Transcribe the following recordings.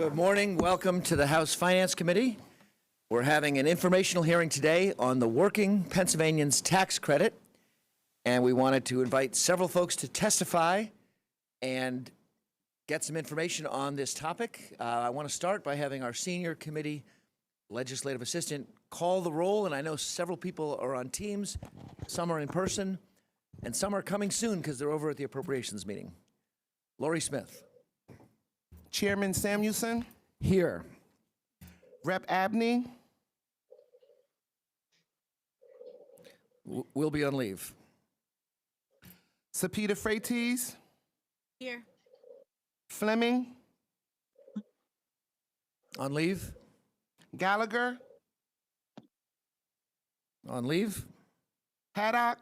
Good morning. Welcome to the House Finance Committee. We're having an informational hearing today on the Working Pennsylvanians Tax Credit, and we wanted to invite several folks to testify and get some information on this topic. I want to start by having our senior committee legislative assistant call the roll, and I know several people are on Teams, some are in person, and some are coming soon because they're over at the appropriations meeting. Lori Smith. Chairman Samuelson. Here. Rep. Abney. We'll be on leave. Sapita Freites. Here. Fleming. On leave. Gallagher. On leave. Haddock.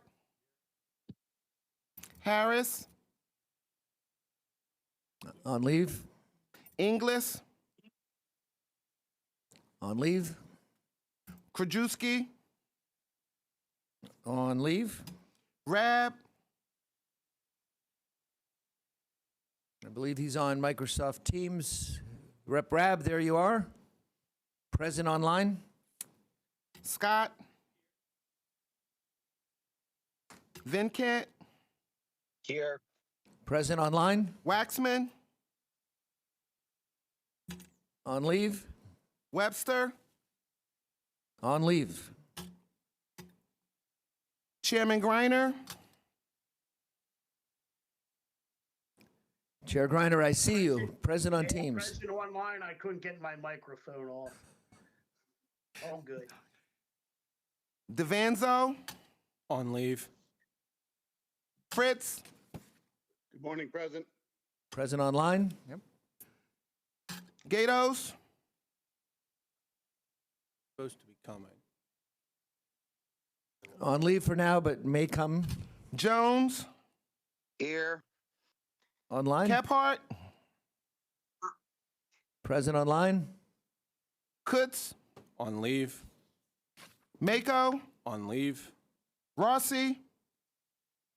Harris. On leave. Inglis. On leave. Krajewski. On leave. Rab. I believe he's on Microsoft Teams. Rep. Rab, there you are. Present online. Scott. Vincent. Here. Present online. Waxman. On leave. Webster. On leave. Chairman Griner. Chair Griner, I see you. Present on Teams. President online, I couldn't get my microphone off. All good. DeVanzo. On leave. Fritz. Good morning, President. Present online. Yep. Gatos. Supposed to be coming. On leave for now, but may come Jones. Here. online. Kephart. Present online. Kutz. On leave. Mako. On leave. Rossi.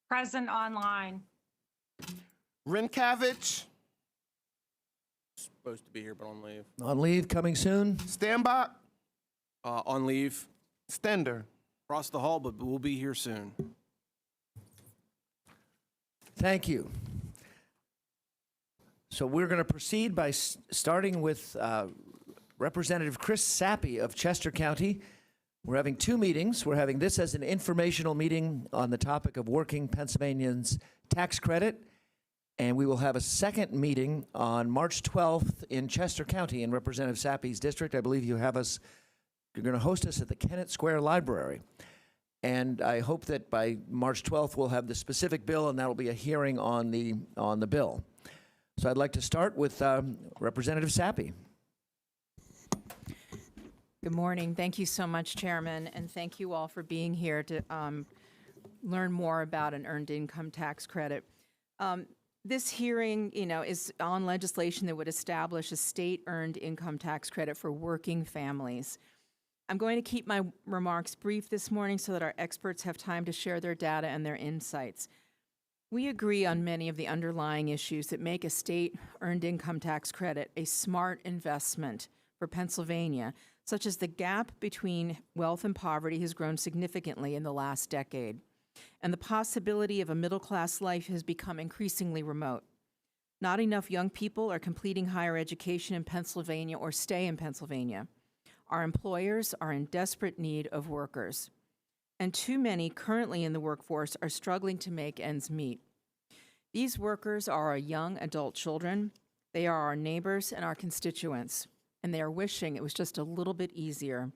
Present online. Rinkavich. Supposed to be here, but on leave. On leave, coming soon. Stambach. On leave. Stender. Across the hall, but we'll be here soon. Thank you. So we're going to proceed by starting with Representative Chris Sappy of Chester County. We're having two meetings. We're having this as an informational meeting on the topic of Working Pennsylvanians Tax Credit, and we will have a second meeting on March 12th in Chester County in Representative Sappy's district. I believe you're going to host us at the Kennett Square Library. And I hope that by March 12th we'll have the specific bill, and that'll be a hearing on the bill. So I'd like to start with Representative Sappy. Good morning. Thank you so much, Chairman, and thank you all for being here to learn more about an earned income tax credit. This hearing, is on legislation that would establish a state earned income tax credit for working families. I'm going to keep my remarks brief this morning so that our experts have time to share their data and their insights. We agree on many of the underlying issues that make a state earned income tax credit a smart investment for Pennsylvania, such as the gap between wealth and poverty has grown significantly in the last decade, and the possibility of a middle-class life has become increasingly remote. Not enough young people are completing higher education in Pennsylvania or stay in Pennsylvania. Our employers are in desperate need of workers, and too many currently in the workforce are struggling to make ends meet. These workers are our young adult children, they are our neighbors and our constituents, and they are wishing it was just a little bit easier.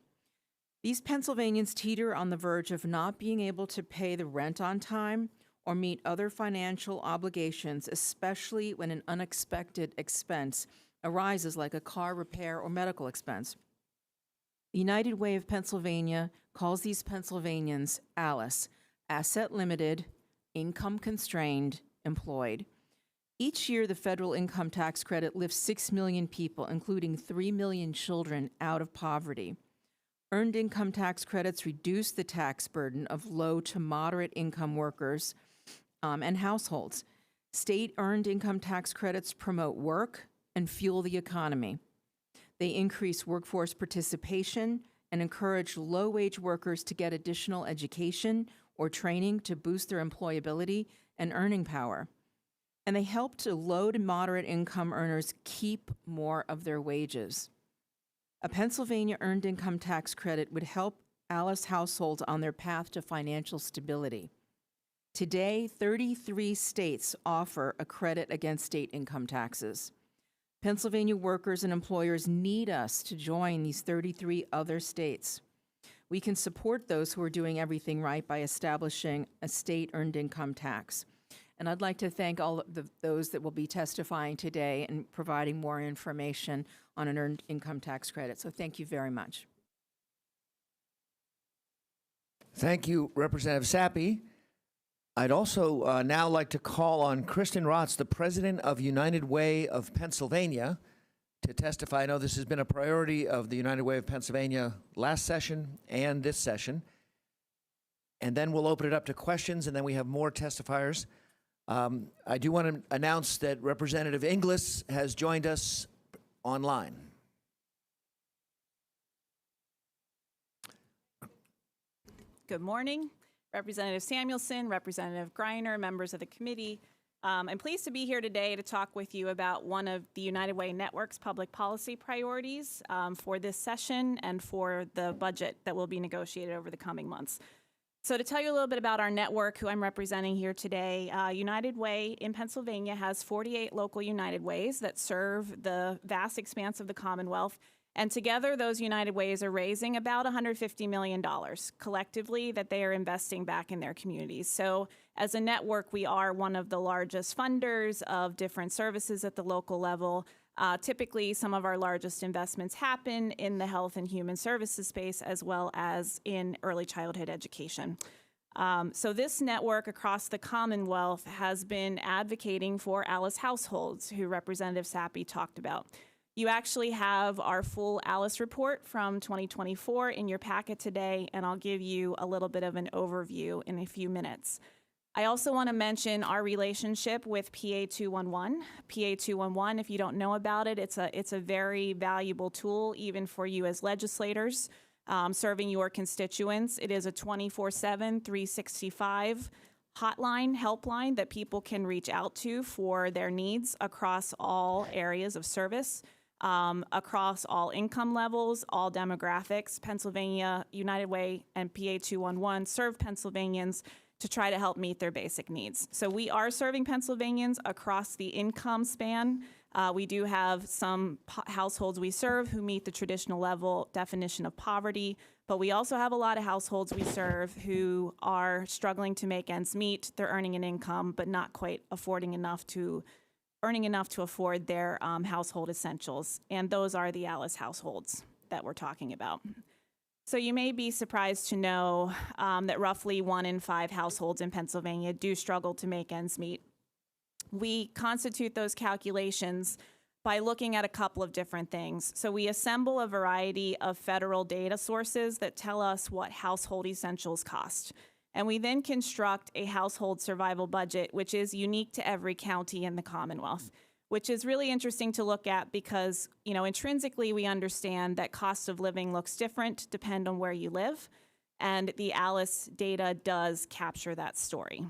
These Pennsylvanians teeter on the verge of not being able to pay the rent on time or meet other financial obligations, especially when an unexpected expense arises like a car repair or medical expense. The United Way of Pennsylvania calls these Pennsylvanians ALICE, asset limited, income constrained, employed. Each year, the federal income tax credit lifts 6 million people, including 3 million children, out of poverty. Earned income tax credits reduce the tax burden of low to moderate income workers and households. State earned income tax credits promote work and fuel the economy. They increase workforce participation and encourage low-wage workers to get additional education or training to boost their employability and earning power. And they help to low to moderate income earners keep more of their wages. A Pennsylvania earned income tax credit would help ALICE households on their path to financial stability. Today, 33 states offer a credit against state income taxes. Pennsylvania workers and employers need us to join these 33 other states. We can support those who are doing everything right by establishing a state earned income tax. And I'd like to thank all of those that will be testifying today and providing more information on an earned income tax credit. So thank you very much. Thank you, Representative Sappi. I'd also now like to call on Kristen Rotz, the president of United Way of Pennsylvania, to testify. I know this has been a priority of the United Way of Pennsylvania last session and this session. And then we'll open it up to questions, and then we have more testifiers. I do want to announce that Representative Inglis has joined us online. Good morning, Representative Samuelson, Representative Greiner, members of the committee. I'm pleased to be here today to talk with you about one of the United Way Network's public policy priorities for this session and for the budget that will be negotiated over the coming months. So to tell you a little bit about our network, who I'm representing here today, United Way in Pennsylvania has 48 local United Ways that serve the vast expanse of the Commonwealth. And together, those United Ways are raising about $150 million collectively that they are investing back in their communities. So as a network, we are one of the largest funders of different services at the local level. Typically, some of our largest investments happen in the health and human services space, as well as in early childhood education. So this network across the Commonwealth has been advocating for ALICE households, who Representative Sappi talked about. You actually have our full ALICE report from 2024 in your packet today, and I'll give you a little bit of an overview in a few minutes. I also want to mention our relationship with PA 211. PA 211, if you don't know about it, it's a very valuable tool even for you as legislators serving your constituents. It is a 24/7, 365 hotline, helpline that people can reach out to for their needs across all areas of service. Across all income levels, all demographics. Pennsylvania United Way and PA 211 serve Pennsylvanians to try to help meet their basic needs. So we are serving Pennsylvanians across the income span. We do have some households we serve who meet the traditional level definition of poverty, but we also have a lot of households we serve who are struggling to make ends meet. They're earning an income, but not quite earning enough to afford their household essentials. And those are the ALICE households that we're talking about. So you may be surprised to know that roughly 1 in 5 households in Pennsylvania do struggle to make ends meet. We constitute those calculations by looking at a couple of different things. So we assemble a variety of federal data sources that tell us what household essentials cost. And we then construct a household survival budget, which is unique to every county in the Commonwealth, which is really interesting to look at because, intrinsically we understand that cost of living looks different depending on where you live, and the ALICE data does capture that story.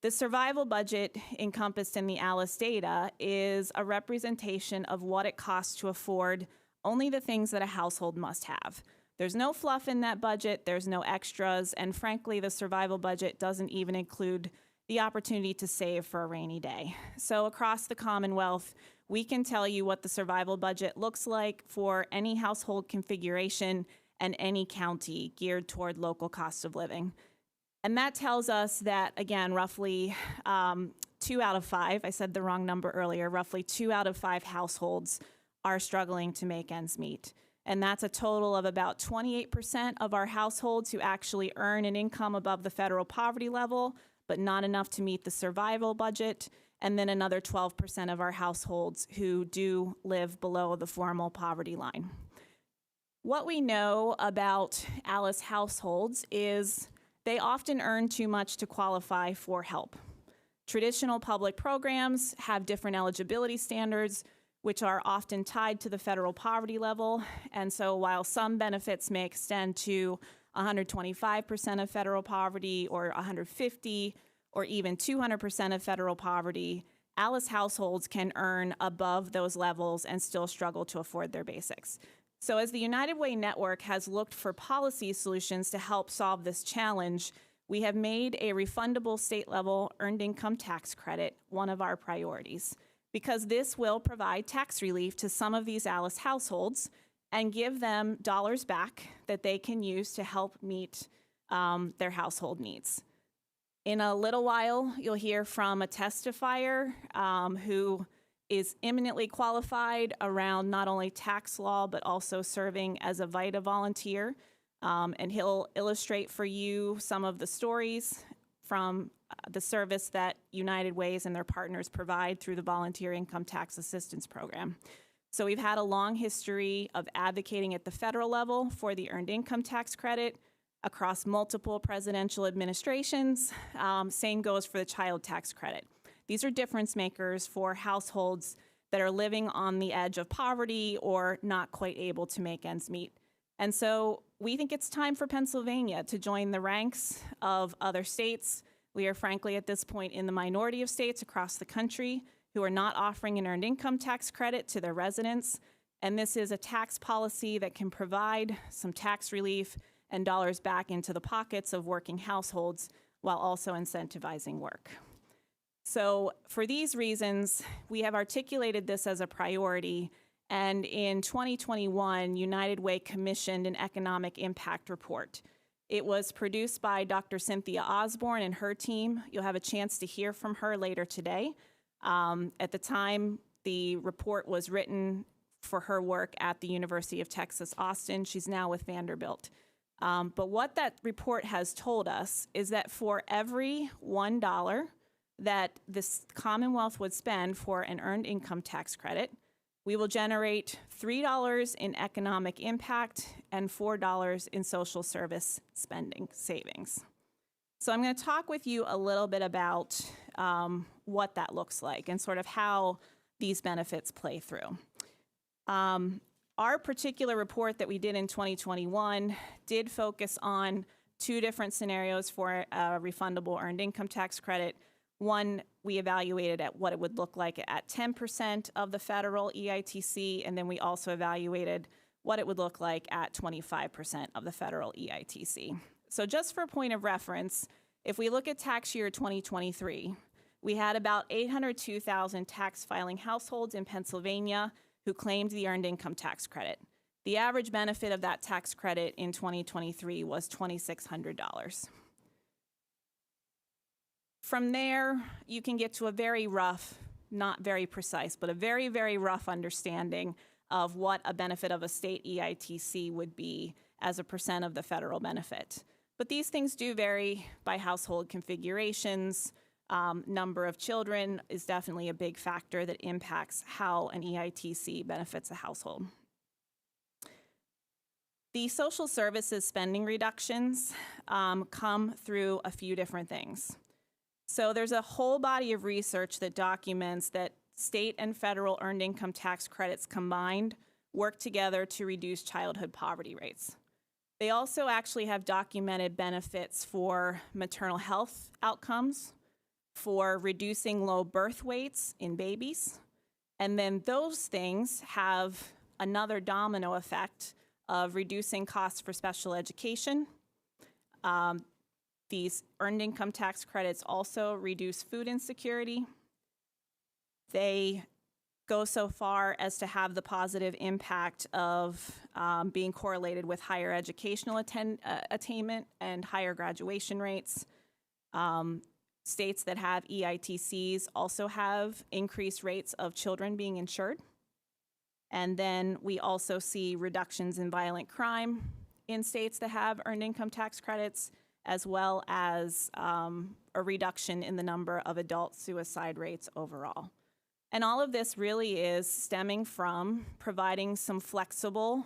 The survival budget encompassed in the ALICE data is a representation of what it costs to afford only the things that a household must have. There's no fluff in that budget, there's no extras, and frankly, the survival budget doesn't even include the opportunity to save for a rainy day. So across the Commonwealth, we can tell you what the survival budget looks like for any household configuration and any county geared toward local cost of living. And that tells us that, again, roughly 2 out of 5, I said the wrong number earlier, roughly 2 out of 5 households are struggling to make ends meet. And that's a total of about 28% of our households who actually earn an income above the federal poverty level, but not enough to meet the survival budget, and then another 12% of our households who do live below the formal poverty line. What we know about ALICE households is they often earn too much to qualify for help. Traditional public programs have different eligibility standards. which are often tied to the federal poverty level. And so while some benefits may extend to 125% of federal poverty or 150 or even 200% of federal poverty, ALICE households can earn above those levels and still struggle to afford their basics. So as the United Way Network has looked for policy solutions to help solve this challenge, we have made a refundable state-level earned income tax credit one of our priorities, because this will provide tax relief to some of these ALICE households and give them dollars back that they can use to help meet their household needs. In a little while, you'll hear from a testifier who is eminently qualified around not only tax law, but also serving as a VITA volunteer. And he'll illustrate for you some of the stories from the service that United Ways and their partners provide through the Volunteer Income Tax Assistance Program. So we've had a long history of advocating at the federal level for the Earned Income Tax Credit across multiple presidential administrations. Same goes for the Child Tax Credit. These are difference makers for households that are living on the edge of poverty or not quite able to make ends meet. And so we think it's time for Pennsylvania to join the ranks of other states. We are frankly at this point in the minority of states across the country who are not offering an earned income tax credit to their residents. And this is a tax policy that can provide some tax relief and dollars back into the pockets of working households while also incentivizing work. So for these reasons, we have articulated this as a priority. And in 2021, United Way commissioned an economic impact report. It was produced by Dr. Cynthia Osborne and her team. You'll have a chance to hear from her later today. At the time, the report was written for her work at the University of Texas, Austin. She's now with Vanderbilt. But what that report has told us is that for every $1 that this Commonwealth would spend for an earned income tax credit, we will generate $3 in economic impact and $4 in social service spending savings. So I'm going to talk with you a little bit about what that looks like and sort of how these benefits play through. Our particular report that we did in 2021 did focus on two different scenarios for a refundable earned income tax credit. One, we evaluated at what it would look like at 10% of the federal EITC, and then we also evaluated what it would look like at 25% of the federal EITC. So just for a point of reference, if we look at tax year 2023, we had about 802,000 tax filing households in Pennsylvania who claimed the earned income tax credit. The average benefit of that tax credit in 2023 was $2,600. From there, you can get to a very rough, not very precise, but a very, very rough understanding of what a benefit of a state EITC would be as a percent of the federal benefit. But these things do vary by household configurations. Number of children is definitely a big factor that impacts how an EITC benefits a household. The social services spending reductions come through a few different things. So there's a whole body of research that documents that state and federal earned income tax credits combined work together to reduce childhood poverty rates. They also actually have documented benefits for maternal health outcomes, for reducing low birth weights in babies, and then those things have another domino effect of reducing costs for special education. These earned income tax credits also reduce food insecurity. They go so far as to have the positive impact of being correlated with higher educational attainment and higher graduation rates. States that have EITCs also have increased rates of children being insured. And then we also see reductions in violent crime in states that have earned income tax credits, as well as a reduction in the number of adult suicide rates overall. And all of this really is stemming from providing some flexible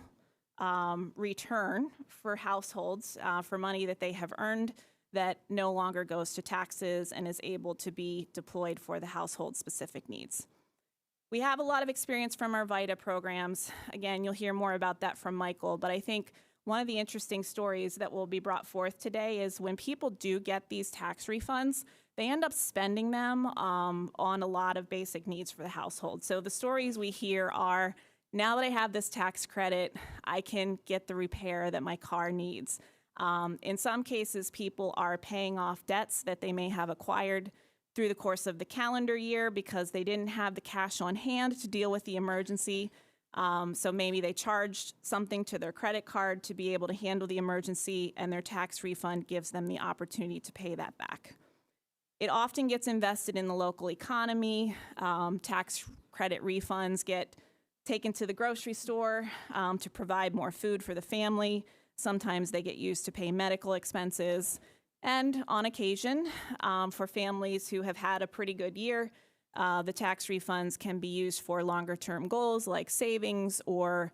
return for households for money that they have earned that no longer goes to taxes and is able to be deployed for the household specific needs. We have a lot of experience from our VITA programs. Again, you'll hear more about that from Michael, but I think one of the interesting stories that will be brought forth today is when people do get these tax refunds, they end up spending them on a lot of basic needs for the household. So the stories we hear are, now that I have this tax credit, I can get the repair that my car needs. In some cases, people are paying off debts that they may have acquired through the course of the calendar year because they didn't have the cash on hand to deal with the emergency. So maybe they charged something to their credit card to be able to handle the emergency, and their tax refund gives them the opportunity to pay that back. It often gets invested in the local economy. Tax credit refunds get taken to the grocery store to provide more food for the family. Sometimes they get used to pay medical expenses. And on occasion, for families who have had a pretty good year, the tax refunds can be used for longer-term goals like savings or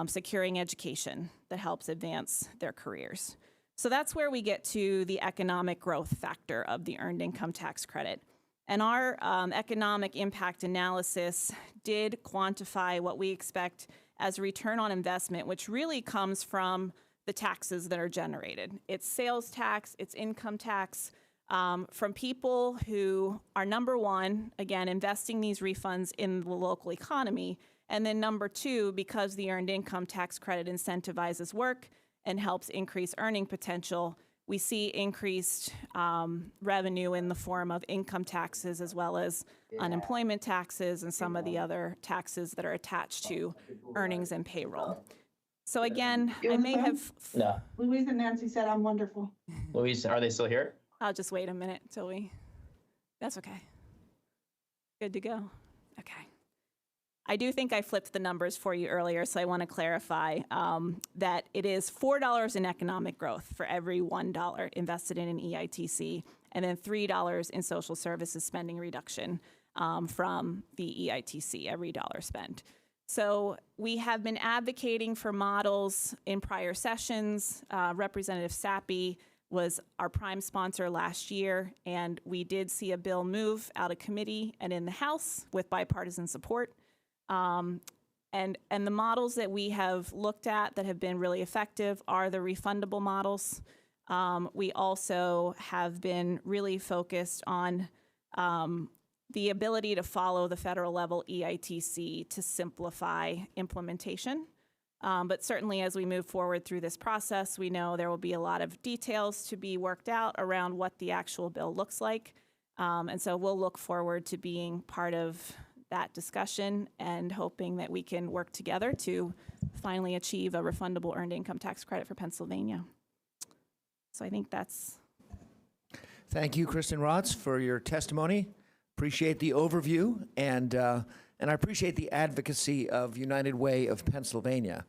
securing education that helps advance their careers. So that's where we get to the economic growth factor of the Earned Income Tax Credit. And our economic impact analysis did quantify what we expect as a return on investment, which really comes from the taxes that are generated. It's sales tax, it's income tax, from people who are, number one, again, investing these refunds in the local economy, and then number two, because the Earned Income Tax Credit incentivizes work and helps increase earning potential, we see increased revenue in the form of income taxes as well as unemployment taxes and some of the other taxes that are attached to earnings and payroll. So again, I may have... No. Louise and Nancy said I'm wonderful. Louise, are they still here? I'll just wait a minute till we... That's okay. Good to go. Okay. I do think I flipped the numbers for you earlier, so I want to clarify that it is $4 in economic growth for every $1 invested in an EITC, and then $3 in social services spending reduction from the EITC, every dollar spent. So we have been advocating for models in prior sessions. Representative Sappy was our prime sponsor last year, and we did see a bill move out of committee and in the House with bipartisan support. And the models that we have looked at that have been really effective are the refundable models. We also have been really focused on the ability to follow the federal level EITC to simplify implementation. But certainly as we move forward through this process, we know there will be a lot of details to be worked out around what the actual bill looks like. And so we'll look forward to being part of that discussion and hoping that we can work together to finally achieve a refundable Earned Income Tax Credit for Pennsylvania. So I think that's... Thank you, Kristen Rotz, for your testimony. Appreciate the overview, and I appreciate the advocacy of United Way of Pennsylvania.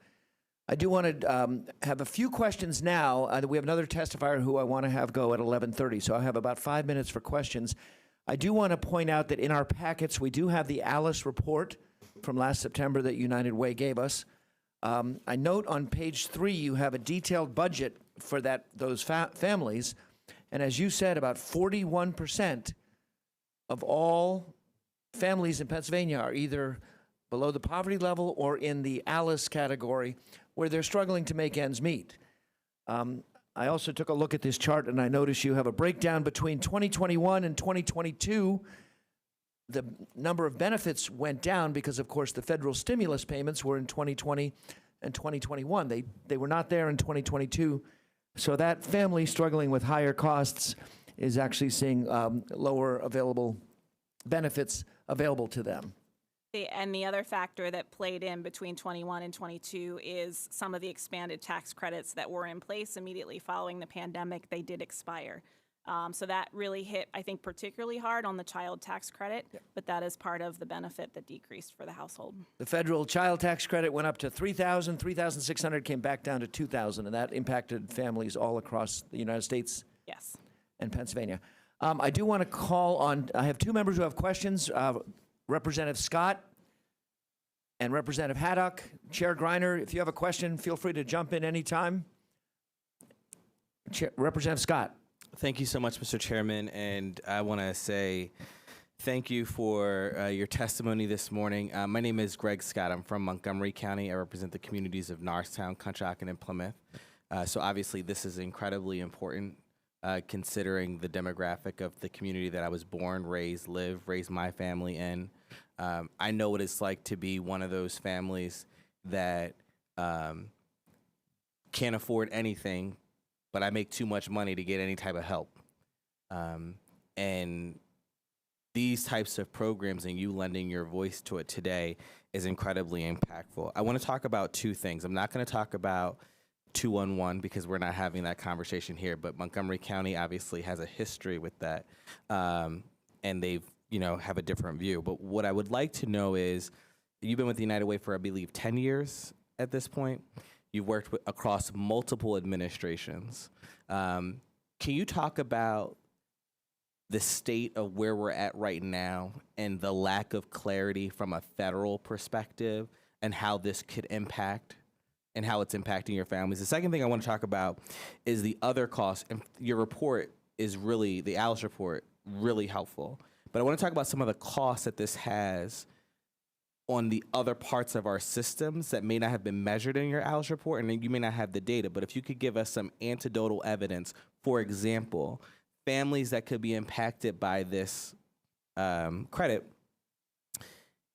I do want to have a few questions now. We have another testifier who I want to have go at 11:30, so I have about 5 minutes for questions. I do want to point out that in our packets, we do have the Alice report from last September that United Way gave us. I note on page 3, you have a detailed budget for those families, and as you said, about 41% of all families in Pennsylvania are either below the poverty level or in the Alice category where they're struggling to make ends meet. I also took a look at this chart and I noticed you have a breakdown between 2021 and 2022. The number of benefits went down because, of course, the federal stimulus payments were in 2020 and 2021. They were not there in 2022. So that family struggling with higher costs is actually seeing lower available benefits available to them. And the other factor that played in between 21 and 22 is some of the expanded tax credits that were in place immediately following the pandemic. They did expire. So that really hit, I think, particularly hard on the child tax credit, but that is part of the benefit that decreased for the household. The federal child tax credit went up to $3,000, $3,600 came back down to $2,000, and that impacted families all across the United States. Yes. And Pennsylvania. I do want to call on, I have two members who have questions, Representative Scott and Representative Haddock. Chair Greiner, if you have a question, feel free to jump in anytime. Representative Scott. Thank you so much, Mr. Chairman, and I want to say Thank you for your testimony this morning. My name is Greg Scott. I'm from Montgomery County. I represent the communities of Norristown, Conshohocken, and Plymouth. So obviously this is incredibly important considering the demographic of the community that I was born, raised my family in. I know what it's like to be one of those families that can't afford anything, but I make too much money to get any type of help. And these types of programs and you lending your voice to it today is incredibly impactful. I want to talk about two things. I'm not going to talk about 211 because we're not having that conversation here, but Montgomery County obviously has a history with that, and they've, have a different view. But what I would like to know is, you've been with the United Way for, I believe, 10 years at this point. You've worked across multiple administrations. Can you talk about the state of where we're at right now and the lack of clarity from a federal perspective and how this could impact and how it's impacting your families? The second thing I want to talk about is the other costs. And your report is really, the ALICE report, really helpful. But I want to talk about some of the costs that this has on the other parts of our systems that may not have been measured in your ALICE report, and then you may not have the data. But if you could give us some anecdotal evidence, for example, families that could be impacted by this credit,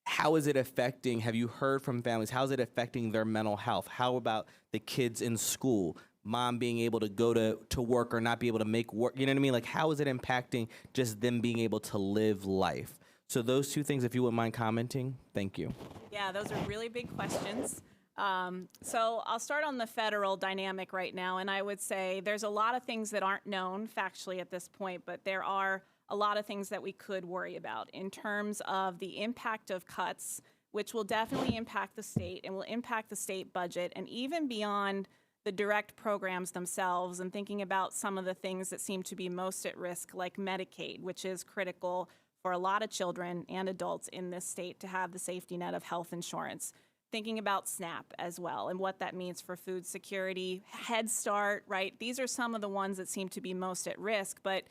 how is it affecting, have you heard from families, how is it affecting their mental health? How about the kids in school, mom being able to go to work or not be able to make work, you know what I mean? Like, how is it impacting just them being able to live life? So those two things, if you wouldn't mind commenting, thank you. Yeah, those are really big questions. So I'll start on the federal dynamic right now, and I would say there's a lot of things that aren't known factually at this point, but there are a lot of things that we could worry about in terms of the impact of cuts, which will definitely impact the state and will impact the state budget, and even beyond the direct programs themselves, and thinking about some of the things that seem to be most at risk, like Medicaid, which is critical for a lot of children and adults in this state to have the safety net of health insurance. Thinking about SNAP as well and what that means for food security, Head Start, right? These are some of the ones that seem to be most at risk, but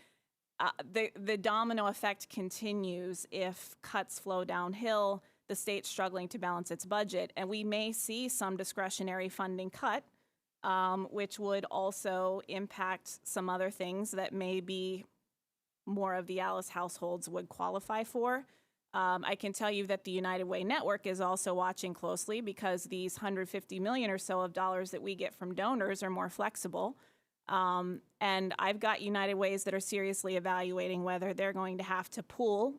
the domino effect continues if cuts flow downhill, the state's struggling to balance its budget, and we may see some discretionary funding cut, which would also impact some other things that maybe more of the ALICE households would qualify for. I can tell you that the United Way Network is also watching closely because these $150 million or so of dollars that we get from donors are more flexible. And I've got United Ways that are seriously evaluating whether they're going to have to pool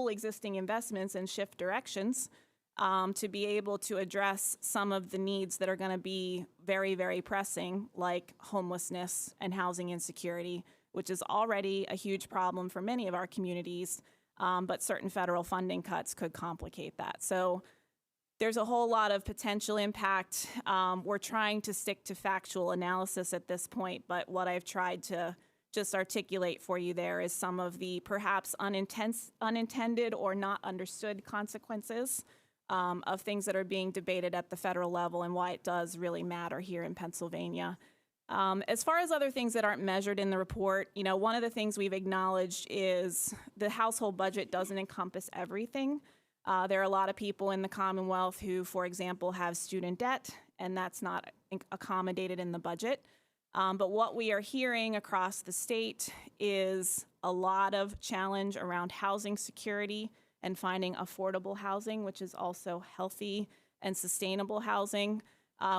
existing investments and shift directions to be able to address some of the needs that are going to be very, very pressing, like homelessness and housing insecurity, which is already a huge problem for many of our communities. But certain federal funding cuts could complicate that. So there's a whole lot of potential impact. We're trying to stick to factual analysis at this point, but what I've tried to just articulate for you there is some of the perhaps unintended or not understood consequences of things that are being debated at the federal level and why it does really matter here in Pennsylvania. As far as other things that aren't measured in the report, one of the things we've acknowledged is the household budget doesn't encompass everything. There are a lot of people in the Commonwealth who, for example, have student debt, and that's not accommodated in the budget. But what we are hearing across the state is a lot of challenge around housing security and finding affordable housing, which is also healthy and sustainable housing.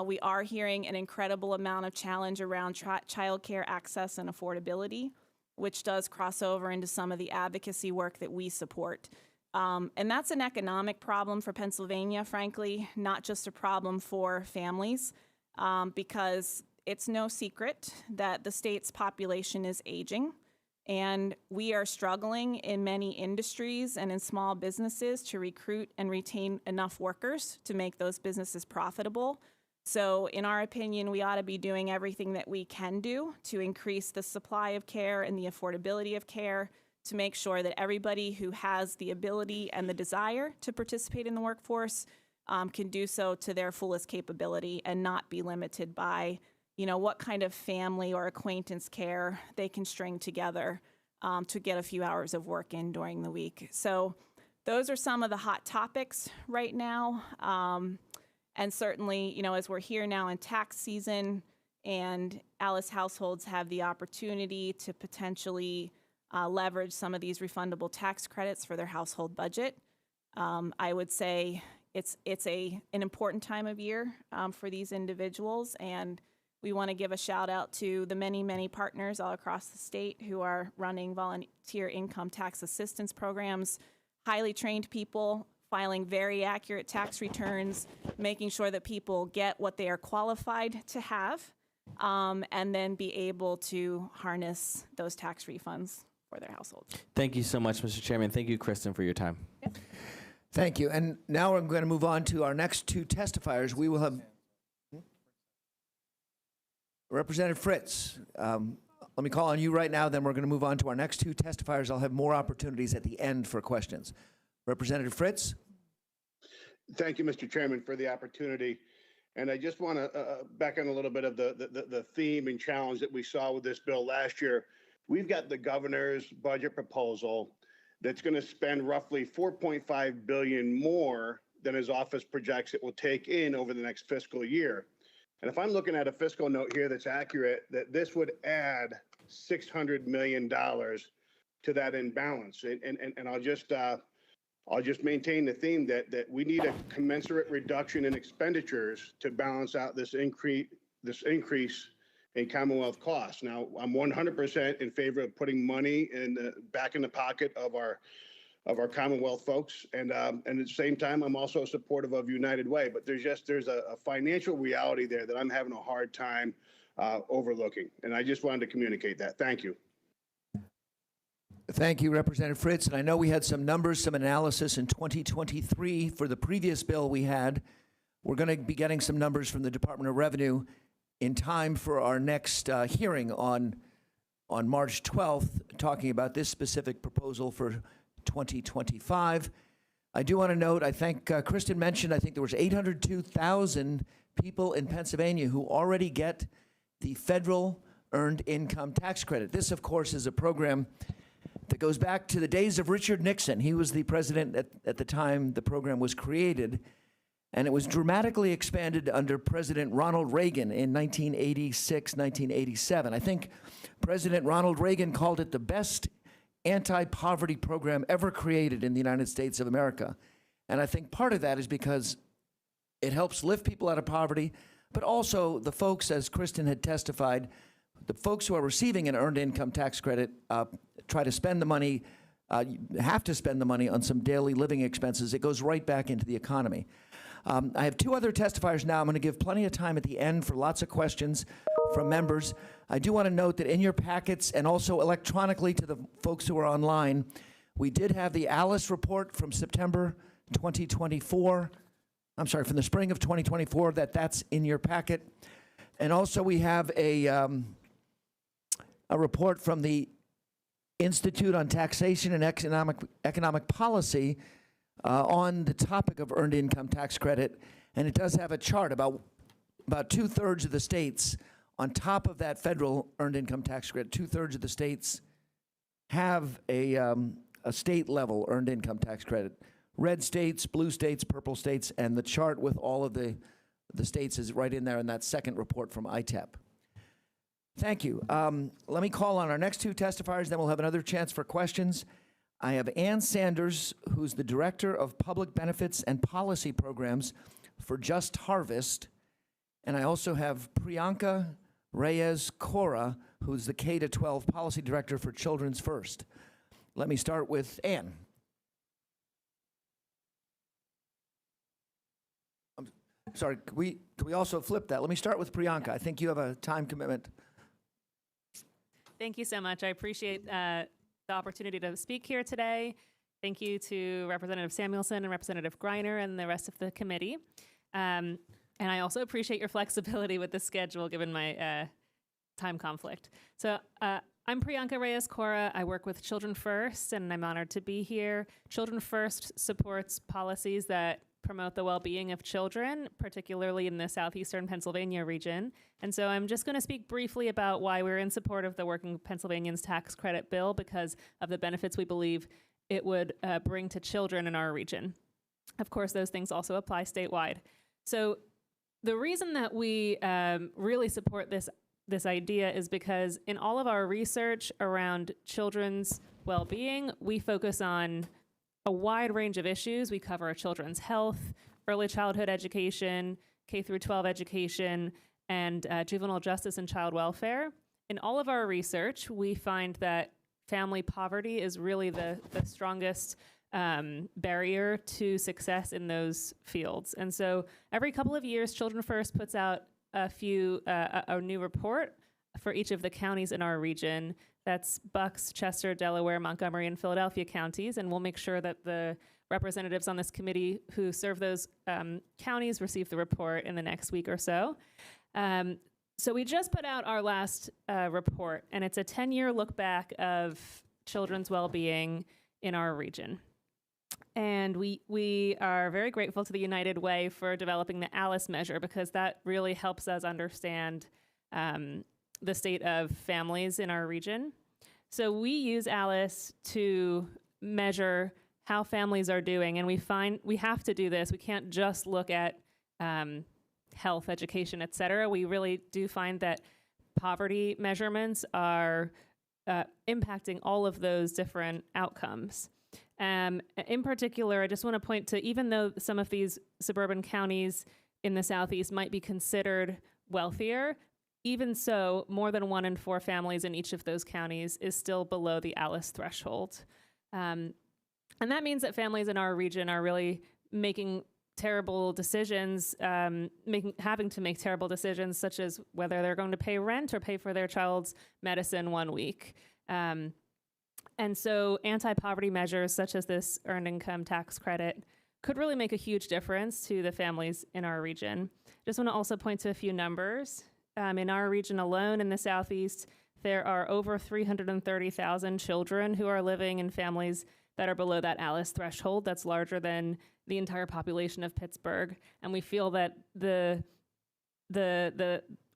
We are hearing an incredible amount of challenge around childcare access and affordability, which does cross over into some of the advocacy work that we support. And that's an economic problem for Pennsylvania, frankly, not just a problem for families, because it's no secret that the state's population is aging, and we are struggling in many industries and in small businesses to recruit and retain enough workers to make those businesses profitable. So in our opinion, we ought to be doing everything that we can do to increase the supply of care and the affordability of care to make sure that everybody who has the ability and the desire to participate in the workforce can do so to their fullest capability and not be limited by, what kind of family or acquaintance care they can string together to get a few hours of work in during the week. So those are some of the hot topics right now. And certainly, you know, as we're here now in tax season and Alice households have the opportunity to potentially leverage some of these refundable tax credits for their household budget, I would say it's an important time of year for these individuals, and we want to give a shout out to the many partners all across the state who are running volunteer income tax assistance programs, highly trained people filing very accurate tax returns, making sure that people get what they are qualified to have, and then be able to harness those tax refunds for their households. Thank you so much, Mr. Chairman. Thank you, Kristen, for your time. Thank you. And now I'm going to move on to our next two testifiers. We will have Representative Fritz. Let me call on you right now, then we're going to move on to our next two testifiers. I'll have more opportunities at the end for questions. Representative Fritz. Thank you, Mr. Chairman, for the opportunity. And I just want to back on a little bit of the theme and challenge that we saw with this bill last year. We've got the governor's budget proposal that's going to spend roughly $4.5 billion more than his office projects it will take in over the next fiscal year. And if I'm looking at a fiscal note here that's accurate, that this would add $600 million to that imbalance. And I'll just maintain the theme that we need a commensurate reduction in expenditures to balance out this increase in Commonwealth costs. Now, I'm 100% in favor of putting money back in the pocket of our Commonwealth folks, and at the same time, I'm also supportive of United Way. But there's a financial reality there that I'm having a hard time overlooking, and I just wanted to communicate that. Thank you. Thank you, Representative Fritz. And I know we had some numbers, some analysis in 2023 for the previous bill we had. We're going to be getting some numbers from the Department of Revenue in time for our next hearing on March 12th, talking about this specific proposal for 2025. I do want to note, I think Kristen mentioned, I think there was 802,000 people in Pennsylvania who already get the federal earned income tax credit. This, of course, is a program that goes back to the days of Richard Nixon. He was the president at the time the program was created, and it was dramatically expanded under President Ronald Reagan in 1986, 1987. I think President Ronald Reagan called it the best anti-poverty program ever created in the United States of America. And I think part of that is because it helps lift people out of poverty, but also the folks, as Kristen had testified, the folks who are receiving an earned income tax credit try to spend the money, have to spend the money on some daily living expenses. It goes right back into the economy. I have two other testifiers now. I'm going to give plenty of time at the end for lots of questions from members. I do want to note that in your packets and also electronically to the folks who are online, we did have the Alice report from September 2024. I'm sorry, from the spring of 2024, that's in your packet. And also we have a report from the Institute on Taxation and Economic Policy on the topic of earned income tax credit, and it does have a chart about 2/3 of the states on top of that federal earned income tax credit. 2/3 of the states have a state level earned income tax credit. Red states, blue states, purple states, and the chart with all of the states is right in there in that second report from ITEP. Thank you. Let me call on our next two testifiers, then we'll have another chance for questions. I have Ann Sanders, who's the Director of Public Benefits and Policy Programs for Just Harvest. And I also have Priyanka Reyes Cora, who's the K-12 Policy Director for Children's First. Let me start with Ann. I'm sorry, could we also flip that? Let me start with Priyanka. I think you have a time commitment. Thank you so much. I appreciate the opportunity to speak here today. Thank you to Representative Samuelson and Representative Greiner and the rest of the committee. And I also appreciate your flexibility with the schedule given my time conflict. So I'm Priyanka Reyes Cora. I work with Children First, and I'm honored to be here. Children First supports policies that promote the well-being of children, particularly in the southeastern Pennsylvania region. And so I'm just going to speak briefly about why we're in support of the Working Pennsylvanians Tax Credit bill because of the benefits we believe it would bring to children in our region. Of course, those things also apply statewide. So the reason that we really support this idea is because in all of our research around children's well-being, we focus on a wide range of issues. We cover children's health, early childhood education, K through 12 education, and juvenile justice and child welfare. In all of our research, we find that family poverty is really the strongest barrier to success in those fields. And so every couple of years, Children First puts out a new report for each of the counties in our region. That's Bucks, Chester, Delaware, Montgomery, and Philadelphia counties. And we'll make sure that the representatives on this committee who serve those counties receive the report in the next week or so. So we just put out our last report, and it's a 10-year look back of children's well-being in our region. And we are very grateful to the United Way for developing the ALICE measure because that really helps us understand the state of families in our region. So we use ALICE to measure how families are doing, and we find we have to do this. We can't just look at health, education, et cetera. We really do find that poverty measurements are impacting all of those different outcomes. In particular, I just want to point to, even though some of these suburban counties in the Southeast might be considered wealthier, even so, more than 1 in 4 families in each of those counties is still below the ALICE threshold. And that means that families in our region are really making terrible decisions, having to make terrible decisions, such as whether they're going to pay rent or pay for their child's medicine one week. And so anti-poverty measures such as this earned income tax credit could really make a huge difference to the families in our region. Just want to also point to a few numbers. In our region alone in the Southeast, there are over 330,000 children who are living in families that are below that ALICE threshold. That's larger than the entire population of Pittsburgh. And we feel that the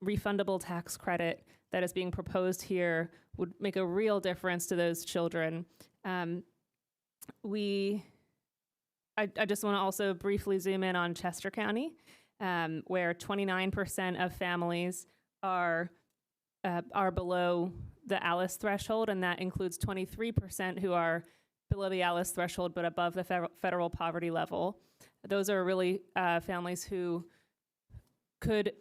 refundable tax credit that is being proposed here would make a real difference to those children. I just want to also briefly zoom in on Chester County, where 29% of families are below the ALICE threshold, and that includes 23% who are below the ALICE threshold but above the federal poverty level. Those are really families who could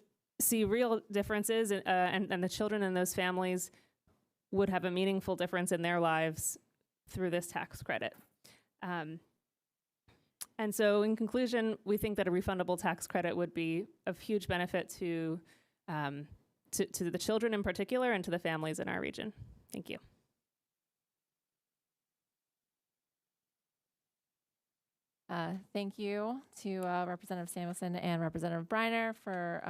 see real differences, and the children in those families would have a meaningful difference in their lives through this tax credit. And so in conclusion, we think that a refundable tax credit would be of huge benefit to the children in particular and to the families in our region. Thank you. Thank you to Representative Samuelson and Representative Briner for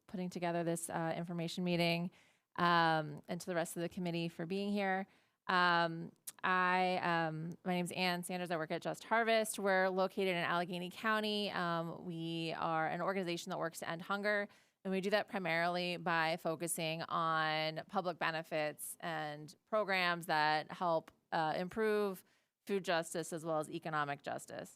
putting together this information meeting, and to the rest of the committee for being here. My name is Ann Sanders. I work at Just Harvest. We're located in Allegheny County. We are an organization that works to end hunger, and we do that primarily by focusing on public benefits and programs that help improve food justice as well as economic justice.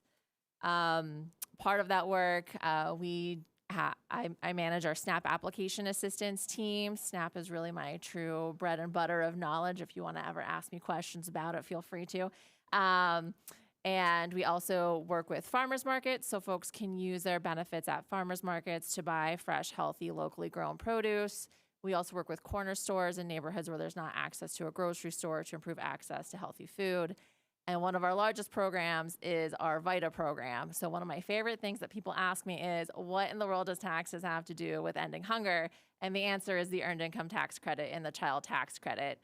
Part of that work, I manage our SNAP application assistance team. SNAP is really my true bread and butter of knowledge. If you want to ever ask me questions about it, feel free to. And we also work with farmers markets, so folks can use their benefits at farmers markets to buy fresh, healthy, locally grown produce. We also work with corner stores in neighborhoods where there's not access to a grocery store to improve access to healthy food. And one of our largest programs is our VITA program. So one of my favorite things that people ask me is, what in the world does taxes have to do with ending hunger? And the answer is the earned income tax credit and the child tax credit.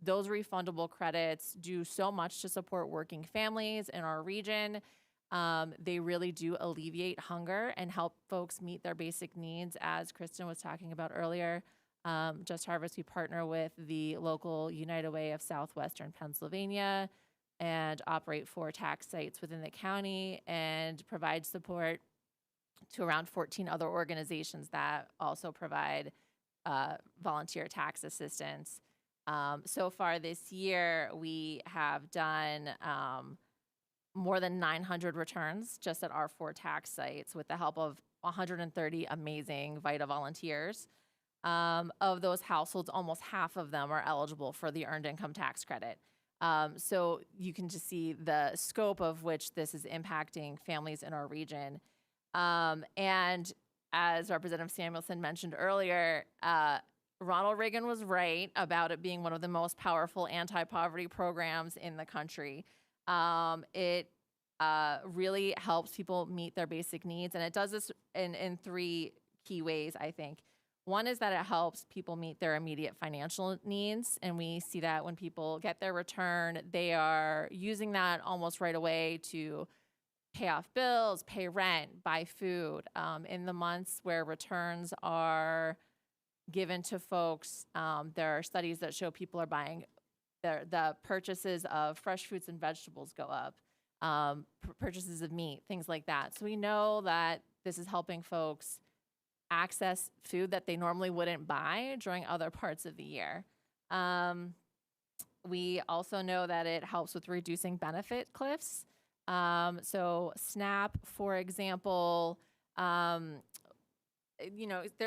Those refundable credits do so much to support working families in our region. They really do alleviate hunger and help folks meet their basic needs, as Kristen was talking about earlier. Just Harvest, we partner with the local United Way of Southwestern Pennsylvania, and operate 4 tax sites within the county and provide support to around 14 other organizations that also provide volunteer tax assistance. So far this year, we have done more than 900 returns just at our 4 tax sites with the help of 130 amazing VITA volunteers. Of those households, almost half of them are eligible for the Earned Income Tax Credit. So you can just see the scope of which this is impacting families in our region. And as Representative Samuelson mentioned earlier, Ronald Reagan was right about it being one of the most powerful anti-poverty programs in the country. It really helps people meet their basic needs, and it does this in 3 key ways, I think. One is that it helps people meet their immediate financial needs, and we see that when people get their return, they are using that almost right away to pay off bills, pay rent, buy food. In the months where returns are given to folks, there are studies that show people are buying, the purchases of fresh fruits and vegetables go up, purchases of meat, things like that. So we know that this is helping folks access food that they normally wouldn't buy during other parts of the year. We also know that it helps with reducing benefit cliffs. So SNAP, for example, there's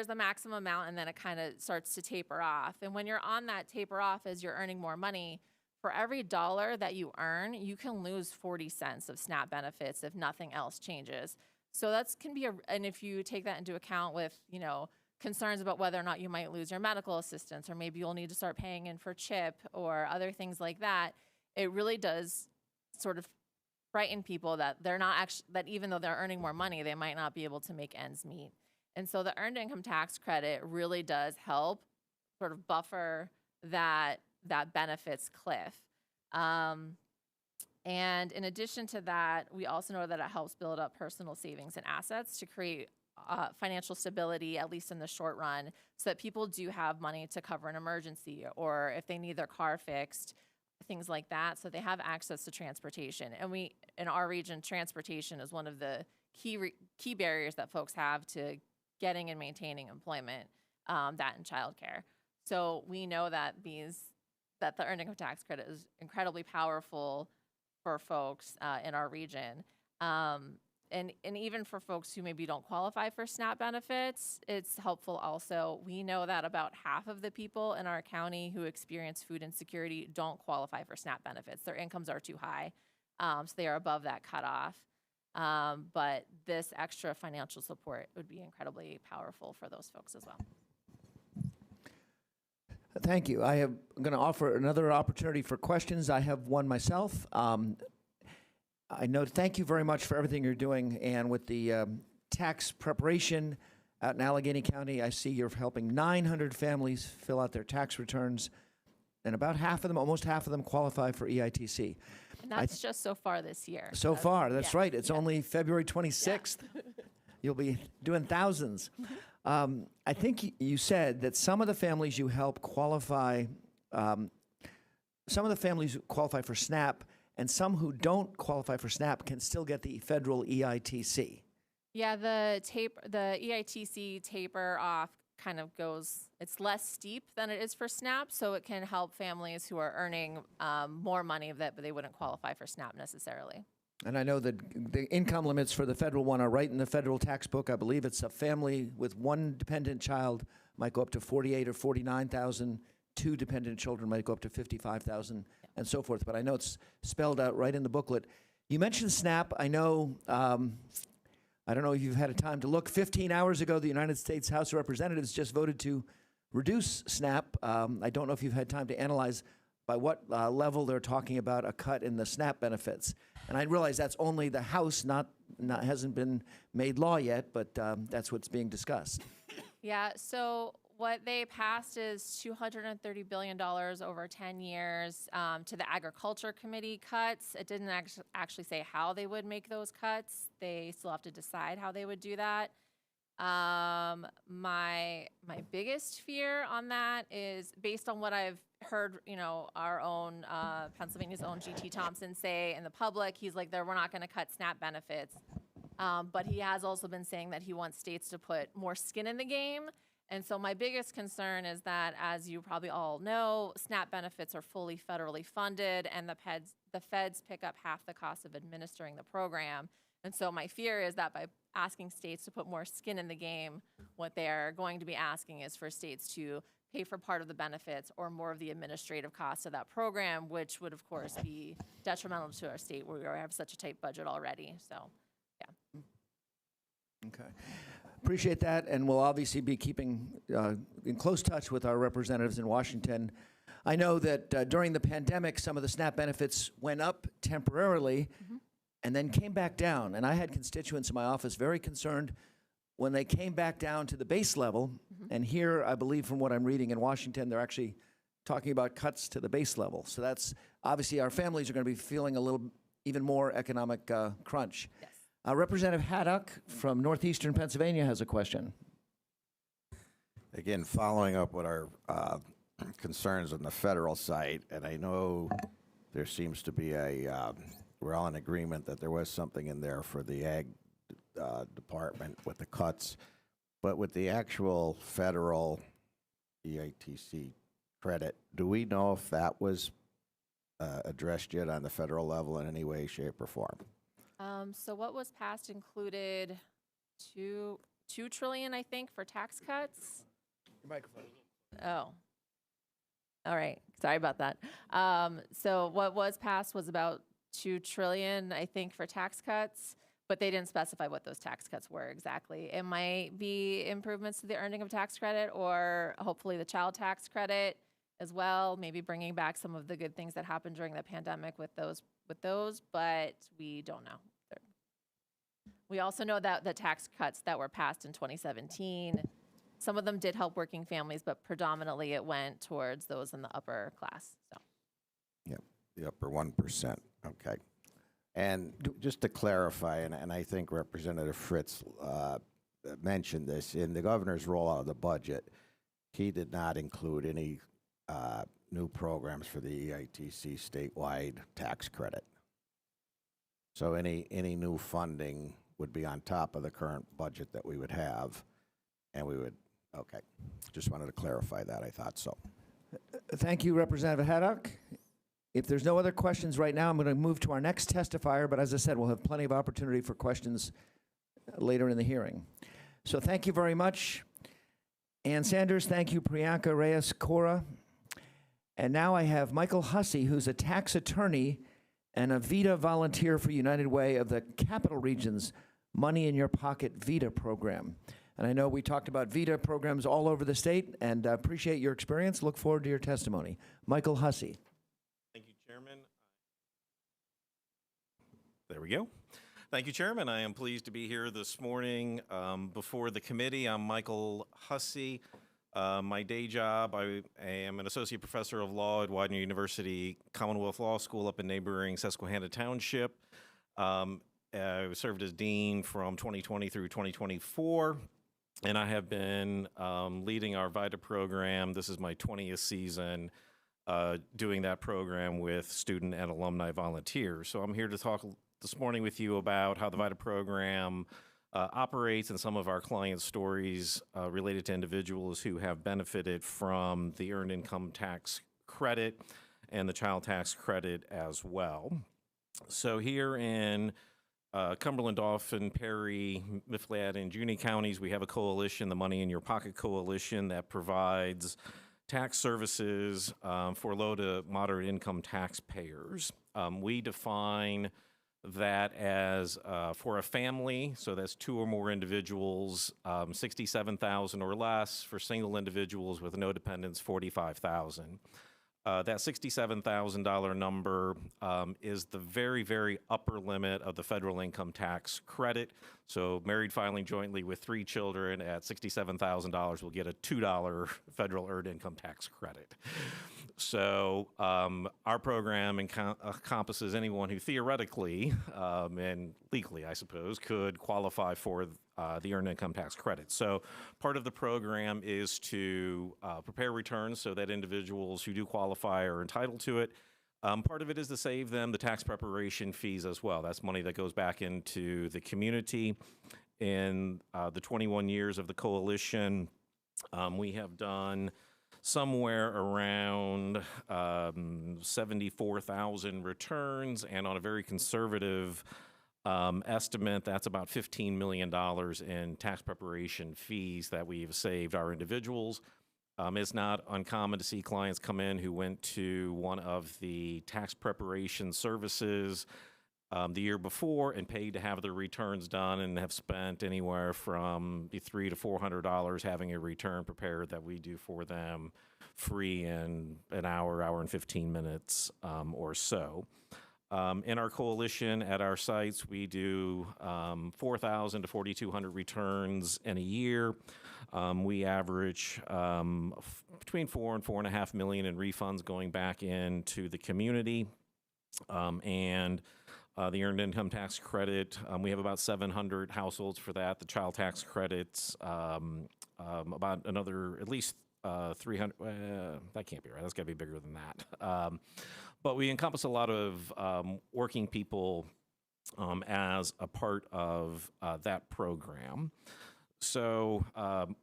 a maximum amount and then it kind of starts to taper off. And when you're on that taper off as you're earning more money, for every dollar that you earn, you can lose 40 cents of SNAP benefits if nothing else changes. So that's can be and if you take that into account with, concerns about whether or not you might lose your medical assistance, or maybe you'll need to start paying in for CHIP or other things like that, it really does sort of frighten people that they're not actually, that even though they're earning more money, they might not be able to make ends meet. And so the Earned Income Tax Credit really does help sort of buffer that benefits cliff. And in addition to that, we also know that it helps build up personal savings and assets to create financial stability, at least in the short run, so that people do have money to cover an emergency, or if they need their car fixed, things like that, so they have access to transportation. And in our region, transportation is one of the key barriers that folks have to getting and maintaining employment, that and childcare. So we know that the Earned Income Tax Credit is incredibly powerful for folks in our region. And even for folks who maybe don't qualify for SNAP benefits, it's helpful also. We know that about half of the people in our county who experience food insecurity don't qualify for SNAP benefits. Their incomes are too high, so they are above that cutoff. But this extra financial support would be incredibly powerful for those folks as well. Thank you. I'm going to offer another opportunity for questions. I have one myself. Thank you very much for everything you're doing. And with the tax preparation out in Allegheny County, I see you're helping 900 families fill out their tax returns, and about half of them, almost half of them, qualify for EITC. And that's just so far this year. So far, that's right. It's only February 26th. Yeah. You'll be doing thousands. I think you said that some of the families you help qualify, some of the families who qualify for SNAP, and some who don't qualify for SNAP can still get the federal EITC. Yeah, the EITC taper off kind of it's less steep than it is for SNAP, so it can help families who are earning more money but they wouldn't qualify for SNAP necessarily. And I know that the income limits for the federal one are right in the federal tax book. I believe it's a family with one dependent child might go up to $48,000 or $49,000. 2 dependent children might go up to $55,000, and so forth. But I know it's spelled out right in the booklet. You mentioned SNAP. I know, I don't know if you've had a time to look. 15 hours ago, the United States House of Representatives just voted to reduce SNAP. I don't know if you've had time to analyze by what level they're talking about a cut in the SNAP benefits. And I realize that's only the House, hasn't been made law yet, but that's what's being discussed. Yeah, so what they passed is $230 billion over 10 years to the Agriculture Committee cuts. It didn't actually say how they would make those cuts. They still have to decide how they would do that. My biggest fear on that is based on what I've heard, our own Pennsylvania's own GT Thompson say in the public, he's like, we're not going to cut SNAP benefits. But he has also been saying that he wants states to put more skin in the game. And so my biggest concern is that, as you probably all know, SNAP benefits are fully federally funded, and the feds pick up half the cost of administering the program. And so my fear is that by asking states to put more skin in the game, what they're going to be asking is for states to pay for part of the benefits or more of the administrative costs of that program, which would, of course, be detrimental to our state where we have such a tight budget already. So, yeah. Okay. Appreciate that, and we'll obviously be keeping in close touch with our representatives in Washington. I know that during the pandemic, some of the SNAP benefits went up temporarily and then came back down. And I had constituents in my office very concerned when they came back down to the base level. And here, I believe from what I'm reading in Washington, they're actually talking about cuts to the base level. So that's obviously our families are going to be feeling a little even more economic crunch. Yes. Representative Haddock from Northeastern Pennsylvania has a question. Again, following up with our concerns on the federal side, and I know there seems to be we're all in agreement that there was something in there for the ag department with the cuts, but with the actual federal EITC credit, do we know if that was addressed yet on the federal level in any way, shape, or form? So what was passed included $2 trillion, I think, for tax cuts. Your microphone. Oh. All right. Sorry about that. So what was passed was about $2 trillion, I think, for tax cuts, but they didn't specify what those tax cuts were exactly. It might be improvements to the earning of tax credit, or hopefully the child tax credit as well, maybe bringing back some of the good things that happened during the pandemic with those, but we don't know. We also know that the tax cuts that were passed in 2017, some of them did help working families, but predominantly it went towards those in the upper class. So. Yep, the upper 1%. Okay. And just to clarify, and I think Representative Fritz mentioned this, in the governor's rollout of the budget, he did not include any new programs for the EITC statewide tax credit. So any new funding would be on top of the current budget that we would have, and we would, okay. Just wanted to clarify that. I thought so. Thank you, Representative Haddock. If there's no other questions right now, I'm going to move to our next testifier, but as I said, we'll have plenty of opportunity for questions later in the hearing. So thank you very much. Ann Sanders, thank you, Priyanka Reyes Cora. And now I have Michael Hussey, who's a tax attorney and a VITA volunteer for United Way of the Capital Region's Money in Your Pocket VITA program. And I know we talked about VITA programs all over the state, and appreciate your experience. Look forward to your testimony. Michael Hussey. Thank you, Chairman. There we go. Thank you, Chairman. I am pleased to be here this morning before the committee. I'm Michael Hussey. My day job, I am an associate professor of law at Widener University Commonwealth Law School up in neighboring Susquehanna Township. I served as dean from 2020 through 2024, and I have been leading our VITA program. This is my 20th season doing that program with student and alumni volunteers. So I'm here to talk this morning with you about how the VITA program operates and some of our client stories related to individuals who have benefited from the Earned Income Tax Credit and the Child Tax Credit as well. So here in Cumberland, Dauphin, Perry, Mifflin, and Juney counties, we have a coalition, the Money in Your Pocket Coalition, that provides tax services for low to moderate income taxpayers. We define that as for a family, so that's 2 or more individuals, $67,000 or less. For single individuals with no dependents, $45,000. That $67,000 number is the very, very upper limit of the federal income tax credit. So married filing jointly with 3 children at $67,000 will get a $2 federal earned income tax credit. So our program encompasses anyone who theoretically and legally, I suppose, could qualify for the Earned Income Tax Credit. So part of the program is to prepare returns so that individuals who do qualify are entitled to it. Part of it is to save them the tax preparation fees as well. That's money that goes back into the community. In the 21 years of the coalition, we have done somewhere around 74,000 returns, and on a very conservative estimate, that's about $15 million in tax preparation fees that we've saved our individuals. It's not uncommon to see clients come in who went to one of the tax preparation services the year before and paid to have their returns done and have spent anywhere from $300 to $400 having a return prepared that we do for them free in an hour and 15 minutes or so. In our coalition at our sites, we do 4,000 to 4,200 returns in a year. We average between 4 and 4.5 million in refunds going back into the community. And the Earned Income Tax Credit, we have about 700 households for that. The child tax credits, about another at least 300. That can't be right. That's got to be bigger than that. But we encompass a lot of working people as a part of that program. So,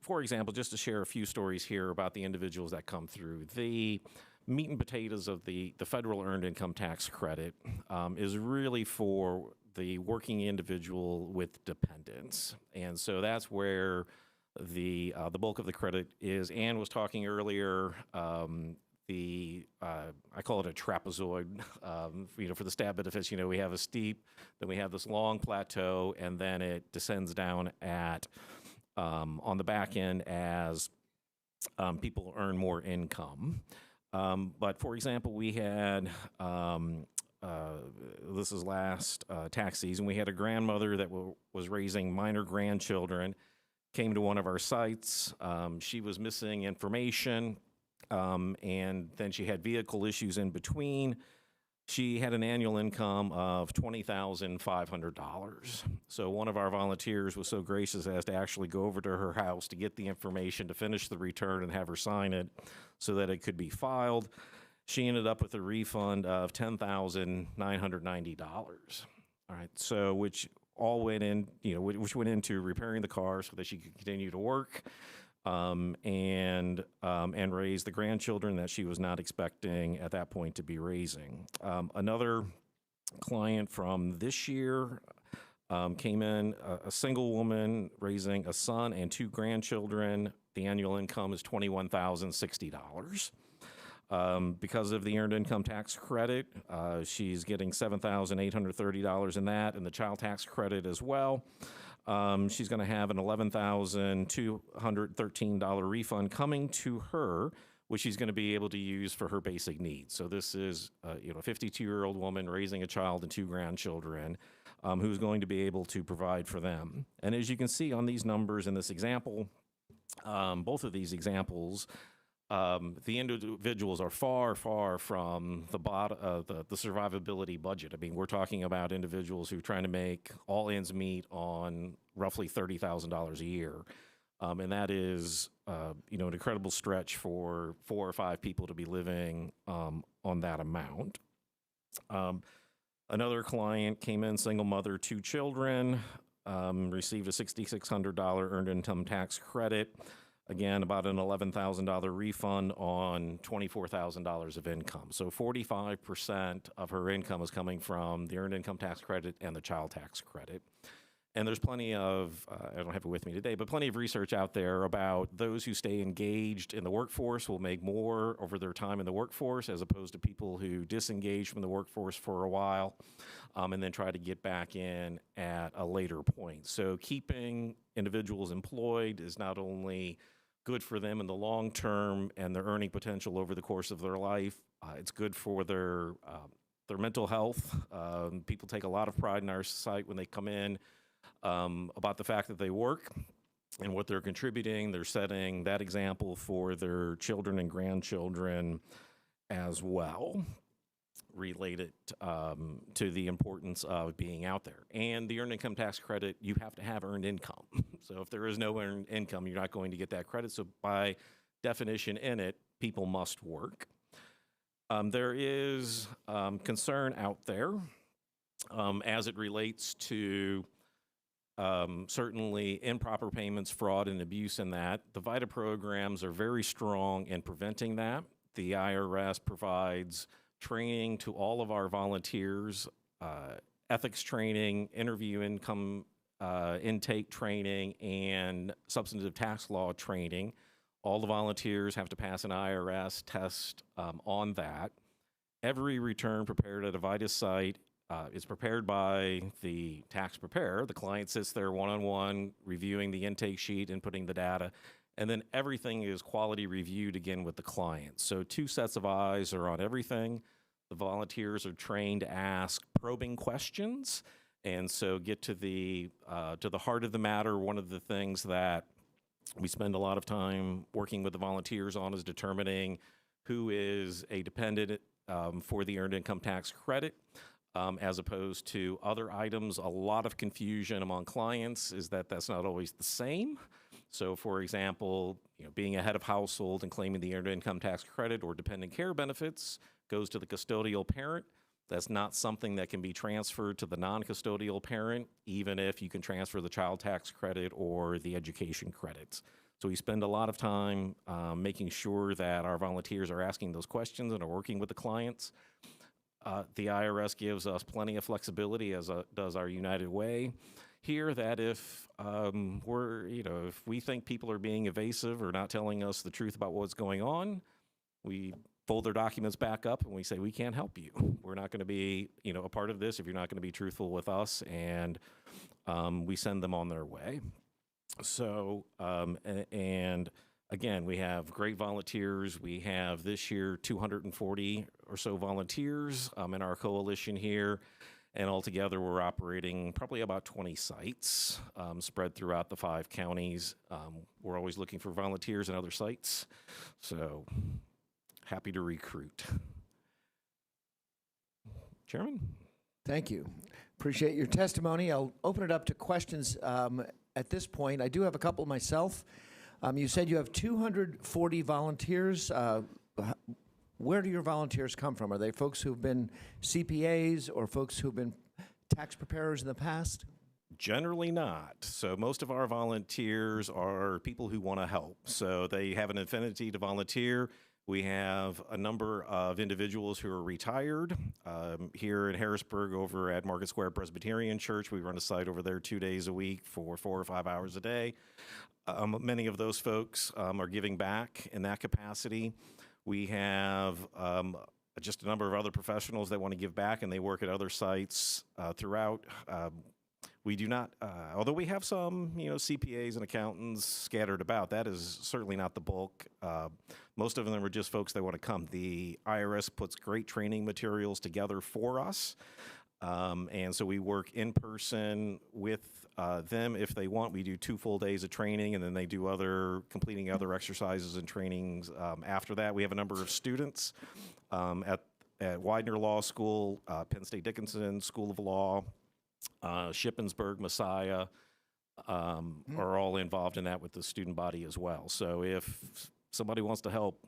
for example, just to share a few stories here about the individuals that come through. The meat and potatoes of the federal Earned Income Tax Credit is really for the working individual with dependents. And so that's where the bulk of the credit is. Ann was talking earlier, I call it a trapezoid, for the STAT benefits. We have a steep, then we have this long plateau, and then it descends down at on the back end as people earn more income. But for example, we had this is last tax season. We had a grandmother that was raising minor grandchildren. Came to one of our sites. She was missing information. And then she had vehicle issues in between. She had an annual income of $20,500. So one of our volunteers was so gracious as to actually go over to her house to get the information, to finish the return and have her sign it so that it could be filed. She ended up with a refund of $10,990. All right, so which all went in, which went into repairing the car so that she could continue to work. And raise the grandchildren that she was not expecting at that point to be raising. Another client from this year came in, a single woman raising a son and 2 grandchildren. The annual income is $21,060. Because of the Earned Income Tax Credit, she's getting $7,830 in that, and the child tax credit as well. She's going to have an $11,213 refund coming to her, which she's going to be able to use for her basic needs. So this is, a 52-year-old woman raising a child and 2 grandchildren, who's going to be able to provide for them. And as you can see on these numbers in this example, both of these examples, the individuals are far, far from the survivability budget. I mean, we're talking about individuals who are trying to make all ends meet on roughly $30,000 a year. And that is, an incredible stretch for 4 or 5 people to be living on that amount. Another client came in, single mother, 2 children, received a $6,600 Earned Income Tax Credit. Again, about an $11,000 refund on $24,000 of income. So 45% of her income is coming from the Earned Income Tax Credit and the Child Tax Credit. And there's plenty of, I don't have it with me today, but plenty of research out there about those who stay engaged in the workforce will make more over their time in the workforce as opposed to people who disengage from the workforce for a while and then try to get back in at a later point. So keeping individuals employed is not only good for them in the long term and their earning potential over the course of their life. It's good for their mental health. People take a lot of pride in our site when they come in about the fact that they work and what they're contributing. They're setting that example for their children and grandchildren. as well, related to the importance of being out there. And the earned income tax credit, you have to have earned income. So if there is no earned income, you're not going to get that credit. So by definition in it, people must work. There is concern out there as it relates to certainly improper payments, fraud, and abuse in that. The VITA programs are very strong in preventing that. The IRS provides training to all of our volunteers, ethics training, interview income intake training, and substantive tax law training. All the volunteers have to pass an IRS test on that. Every return prepared at a VITA site is prepared by the tax preparer. The client sits there one-on-one reviewing the intake sheet and putting the data, and then everything is quality reviewed again with the client. So 2 sets of eyes are on everything. The volunteers are trained to ask probing questions, and so get to the heart of the matter. One of the things that we spend a lot of time working with the volunteers on is determining who is a dependent for the earned income tax credit, as opposed to other items. A lot of confusion among clients is that that's not always the same. So, for example, being a head of household and claiming the earned income tax credit or dependent care benefits goes to the custodial parent. That's not something that can be transferred to the non-custodial parent, even if you can transfer the child tax credit or the education credits. So we spend a lot of time making sure that our volunteers are asking those questions and are working with the clients. The IRS gives us plenty of flexibility, as does our United Way here, that if if we think people are being evasive or not telling us the truth about what's going on, we fold their documents back up and we say, we can't help you. We're not going to be, a part of this if you're not going to be truthful with us, and we send them on their way. So, and again, we have great volunteers. We have this year 240 or so volunteers in our coalition here, and altogether we're operating probably about 20 sites spread throughout the 5 counties. We're always looking for volunteers in other sites, so happy to recruit. Chairman? Thank you. Appreciate your testimony. I'll open it up to questions at this point. I do have a couple myself. You said you have 240 volunteers. Where do your volunteers come from? Are they folks who've been CPAs or folks who've been tax preparers in the past? Generally not. So most of our volunteers are people who want to help. So they have an affinity to volunteer. We have a number of individuals who are retired. Here in Harrisburg over at Market Square Presbyterian Church, we run a site over there 2 days a week for 4 or 5 hours a day. Many of those folks are giving back in that capacity. We have just a number of other professionals that want to give back, and they work at other sites throughout. We do not, although we have some, CPAs and accountants scattered about, that is certainly not the bulk. Most of them are just folks that want to come. The IRS puts great training materials together for us, and so we work in person with them if they want. We do 2 full days of training, and then they do completing other exercises and trainings after that. We have a number of students at Widener Law School, Penn State Dickinson School of Law, Shippensburg, Messiah, are all involved in that with the student body as well. So if somebody wants to help,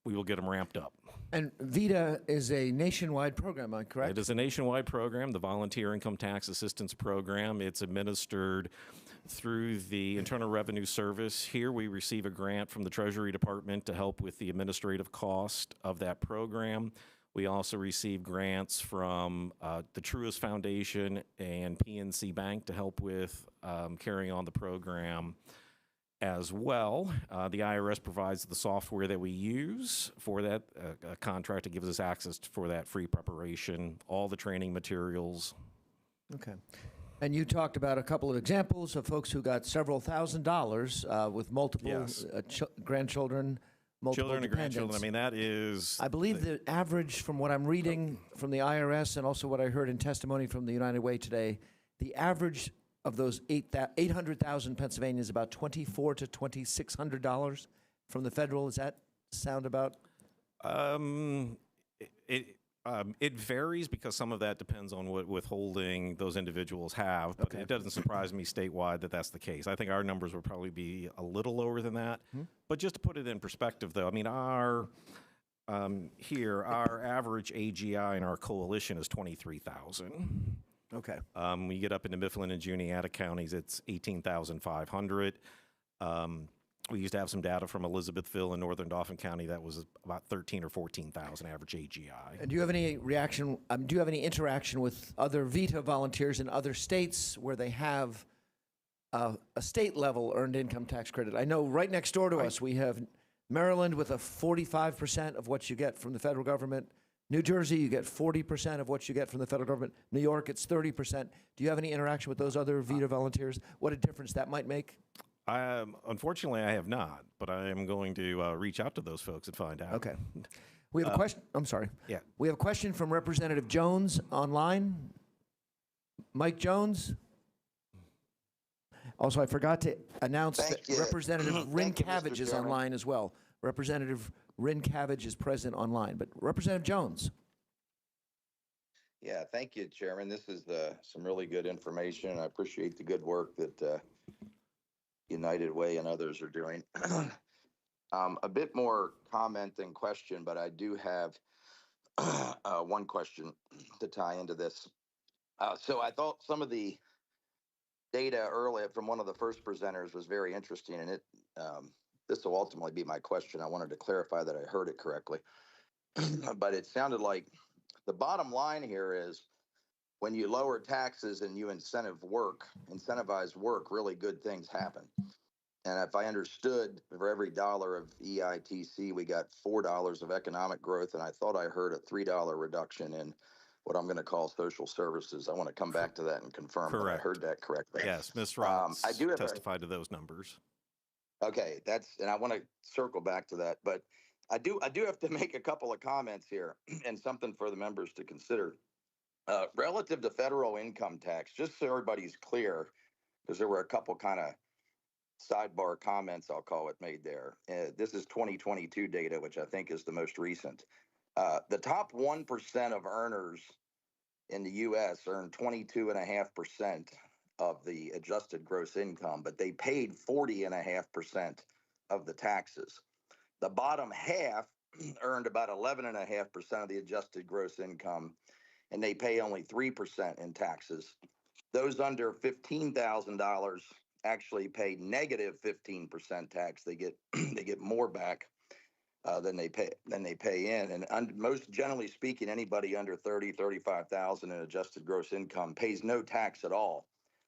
we will get them ramped up. And VITA is a nationwide program, am I correct? It is a nationwide program, the Volunteer Income Tax Assistance Program. It's administered through the Internal Revenue Service. Here we receive a grant from the Treasury Department to help with the administrative cost of that program. We also receive grants from the Truist Foundation and PNC Bank to help with carrying on the program as well. The IRS provides the software that we use for that contract. It gives us access for that free preparation, all the training materials. Okay. And you talked about a couple of examples of folks who got several $1,000s with multiple Yes. grandchildren, multiple Children and dependents. grandchildren, I mean, that is... I believe the average, from what I'm reading from the IRS and also what I heard in testimony from the United Way today, the average of those 800,000 Pennsylvanians, about $2,400 to $2,600 from the federal. Does that sound about It varies because some of that depends on what withholding those individuals have, but it doesn't surprise me statewide that that's the case. I think our numbers would probably be a little lower than that. But just to put it in perspective, though, I mean, our average AGI in our coalition is 23,000. Okay. When you get up into Mifflin and Juniata counties, it's 18,500. We used to have some data from Elizabethville and Northern Dauphin County that was about 13 or 14,000 average AGI. And do you have any reaction? Do you have any interaction with other VETA volunteers in other states where they have a state level earned income tax credit? I know right next door to us we have Maryland with a 45% of what you get from the federal government. New Jersey, you get 40% of what you get from the federal government. New York, it's 30%. Do you have any interaction with those other VETA volunteers? What a difference that might make? Unfortunately, I have not, but I am going to reach out to those folks and find out. Okay. We have a question. I'm sorry. Yeah. We have a question from Representative Jones online. Mike Jones. Also, I forgot to announce that Representative Rin-Cavage is online as well. Representative Rin-Cavage is present online. But Representative Jones. Yeah, thank you, Chairman. This is some really good information. I appreciate the good work that United Way and others are doing. A bit more comment than question, but I do have one question to tie into this. So I thought some of the data earlier from one of the first presenters was very interesting, and this will ultimately be my question. I wanted to clarify that I heard it correctly. But it sounded like the bottom line here is when you lower taxes and you incentivize work, really good things happen. And if I understood, for every dollar of EITC, we got $4 of economic growth, and I thought I heard a $3 reduction in what I'm going to call social services. I want to come back to that and confirm that I heard that correctly. Yes, Ms. Ross testified to those numbers. Okay, and I want to circle back to that, but I do have to make a couple of comments here and something for the members to consider. Relative to federal income tax, just so everybody's clear, because there were a couple kind of sidebar comments, I'll call it, made there. This is 2022 data, which I think is the most recent. The top 1% of earners in the U.S. earn 22.5% of the adjusted gross income, but they paid 40.5% of the taxes. The bottom half earned about 11.5% of the adjusted gross income, and they pay only 3% in taxes. Those under $15,000 actually pay negative 15% tax. They get more back than they pay in. And most generally speaking, anybody under 35,000 in adjusted gross income pays no tax at all.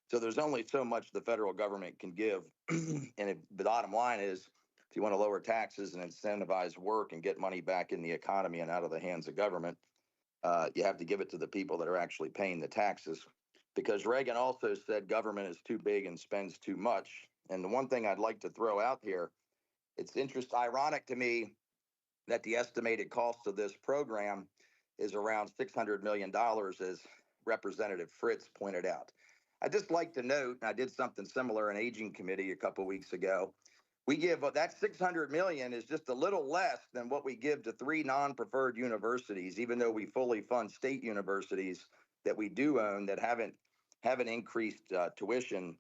So there's only so much the federal government can give. And the bottom line is, if you want to lower taxes and incentivize work and get money back in the economy and out of the hands of government, you have to give it to the people that are actually paying the taxes. Because Reagan also said government is too big and spends too much. And the one thing I'd like to throw out here, it's ironic to me that the estimated cost of this program is around $600 million, as Representative Fritz pointed out. I'd just like to note, and I did something similar in Aging Committee a couple of weeks ago, we give that $600 million is just a little less than what we give to 3 non-preferred universities, even though we fully fund state universities that we do own that haven't increased tuition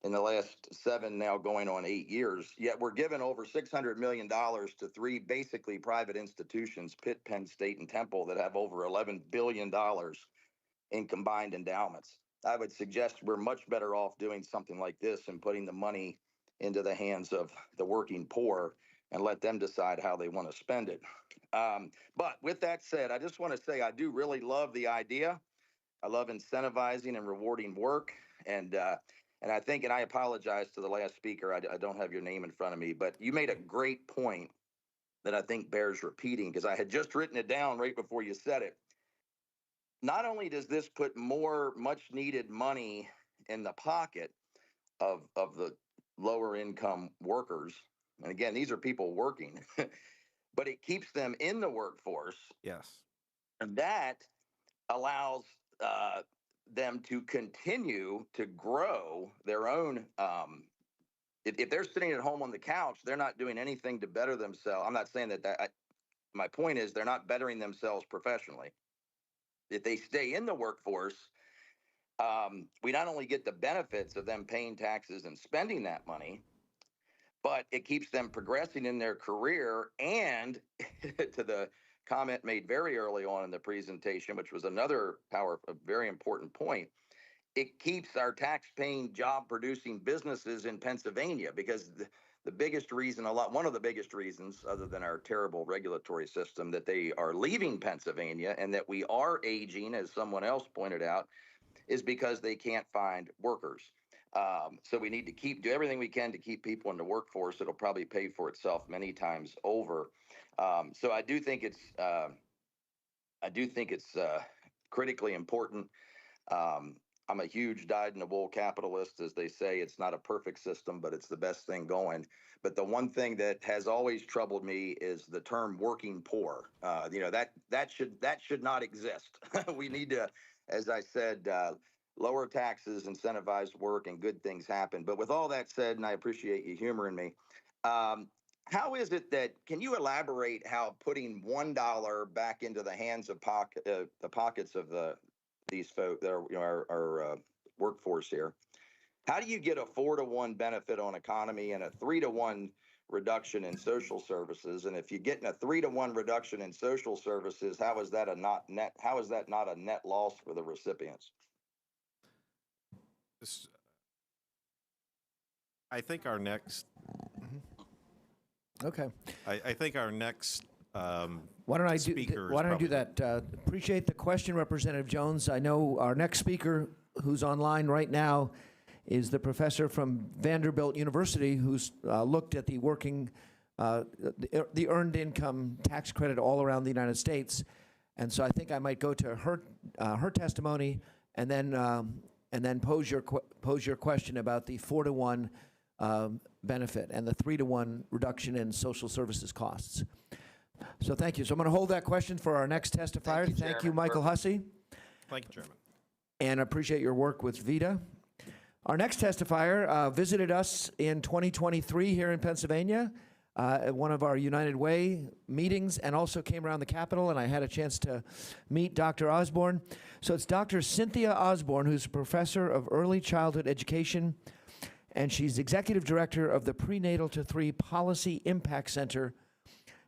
in the last 7, now going on 8 years. Yet we're giving over $600 million to 3 basically private institutions, Pitt, Penn State, and Temple, that have over $11 billion in combined endowments. I would suggest we're much better off doing something like this and putting the money into the hands of the working poor and let them decide how they want to spend it. But with that said, I just want to say I do really love the idea. I love incentivizing and rewarding work. And I think, and I apologize to the last speaker, I don't have your name in front of me, but you made a great point that I think bears repeating, because I had just written it down right before you said it. Not only does this put more much needed money in the pocket of the lower income workers, and again, these are people working, but it keeps them in the workforce. Yes. And that allows them to continue to grow their own. If they're sitting at home on the couch, they're not doing anything to better themselves. I'm not saying that my point is they're not bettering themselves professionally. If they stay in the workforce, we not only get the benefits of them paying taxes and spending that money, but it keeps them progressing in their career. And to the comment made very early on in the presentation, which was another very important point, it keeps our tax-paying, job-producing businesses in Pennsylvania, because the biggest reason, one of the biggest reasons, other than our terrible regulatory system, that they are leaving Pennsylvania and that we are aging, as someone else pointed out, is because they can't find workers. So we need to do everything we can to keep people in the workforce. It'll probably pay for itself many times over. So I do think it's critically important. I'm a huge dyed-in-the-wool capitalist, as they say. It's not a perfect system, but it's the best thing going. But the one thing that has always troubled me is the term "working poor." That should not exist. We need to, as I said, lower taxes, incentivize work, and good things happen. But with all that said, and I appreciate you humoring me, how is it can you elaborate how putting $1 back into the hands of the pockets of these folks that are our workforce here? How do you get a 4-to-1 benefit on economy and a 3-to-1 reduction in social services? And if you're getting a 3-to-1 reduction in social services, how is that not a net loss for the recipients? I think our next. Okay. I think our next. Why don't I do that? Appreciate the question, Representative Jones. I know our next speaker, who's online right now, is the professor from Vanderbilt University, who's looked at the the earned income tax credit all around the United States, and so I think I might go to her testimony and then pose your question about the 4-to-1 benefit and the 3-to-1 reduction in social services costs. So thank you. So I'm going to hold that question for our next testifier. Thank you, Michael Hussey. Thank you, Chairman. And appreciate your work with VITA. Our next testifier visited us in 2023 here in Pennsylvania at one of our United Way meetings, and also came around the Capitol, and I had a chance to meet Dr. Osborne. So it's Dr. Cynthia Osborne, who's a professor of early childhood education, and she's executive director of the Prenatal to 3 Policy Impact Center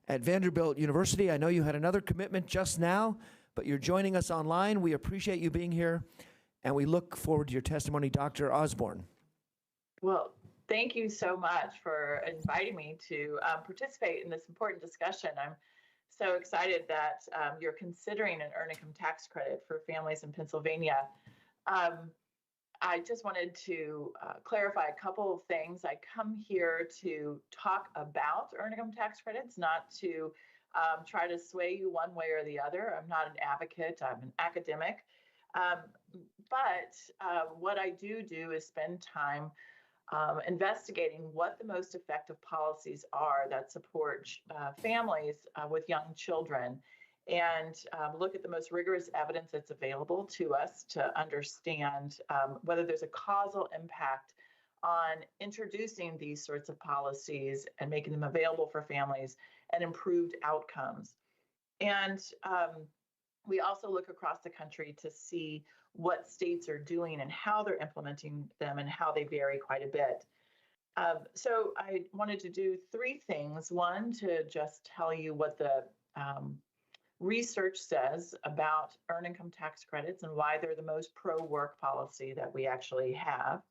at Vanderbilt University. I know you had another commitment just now, but you're joining us online. We appreciate you being here, and we look forward to your testimony, Dr. Osborne. Well, thank you so much for inviting me to participate in this important discussion. I'm so excited that you're considering an earned income tax credit for families in Pennsylvania. I just wanted to clarify a couple of things. I come here to talk about earned income tax credits, not to try to sway you one way or the other. I'm not an advocate, I'm an academic. But what I do is spend time investigating what the most effective policies are that support families with young children, and look at the most rigorous evidence that's available to us to understand whether there's a causal impact on introducing these sorts of policies and making them available for families and improved outcomes. And we also look across the country to see what states are doing and how they're implementing them and how they vary quite a bit. So I wanted to do 3 things. One, to just tell you what the research says about earned income tax credits and why they're the most pro-work policy that we actually have.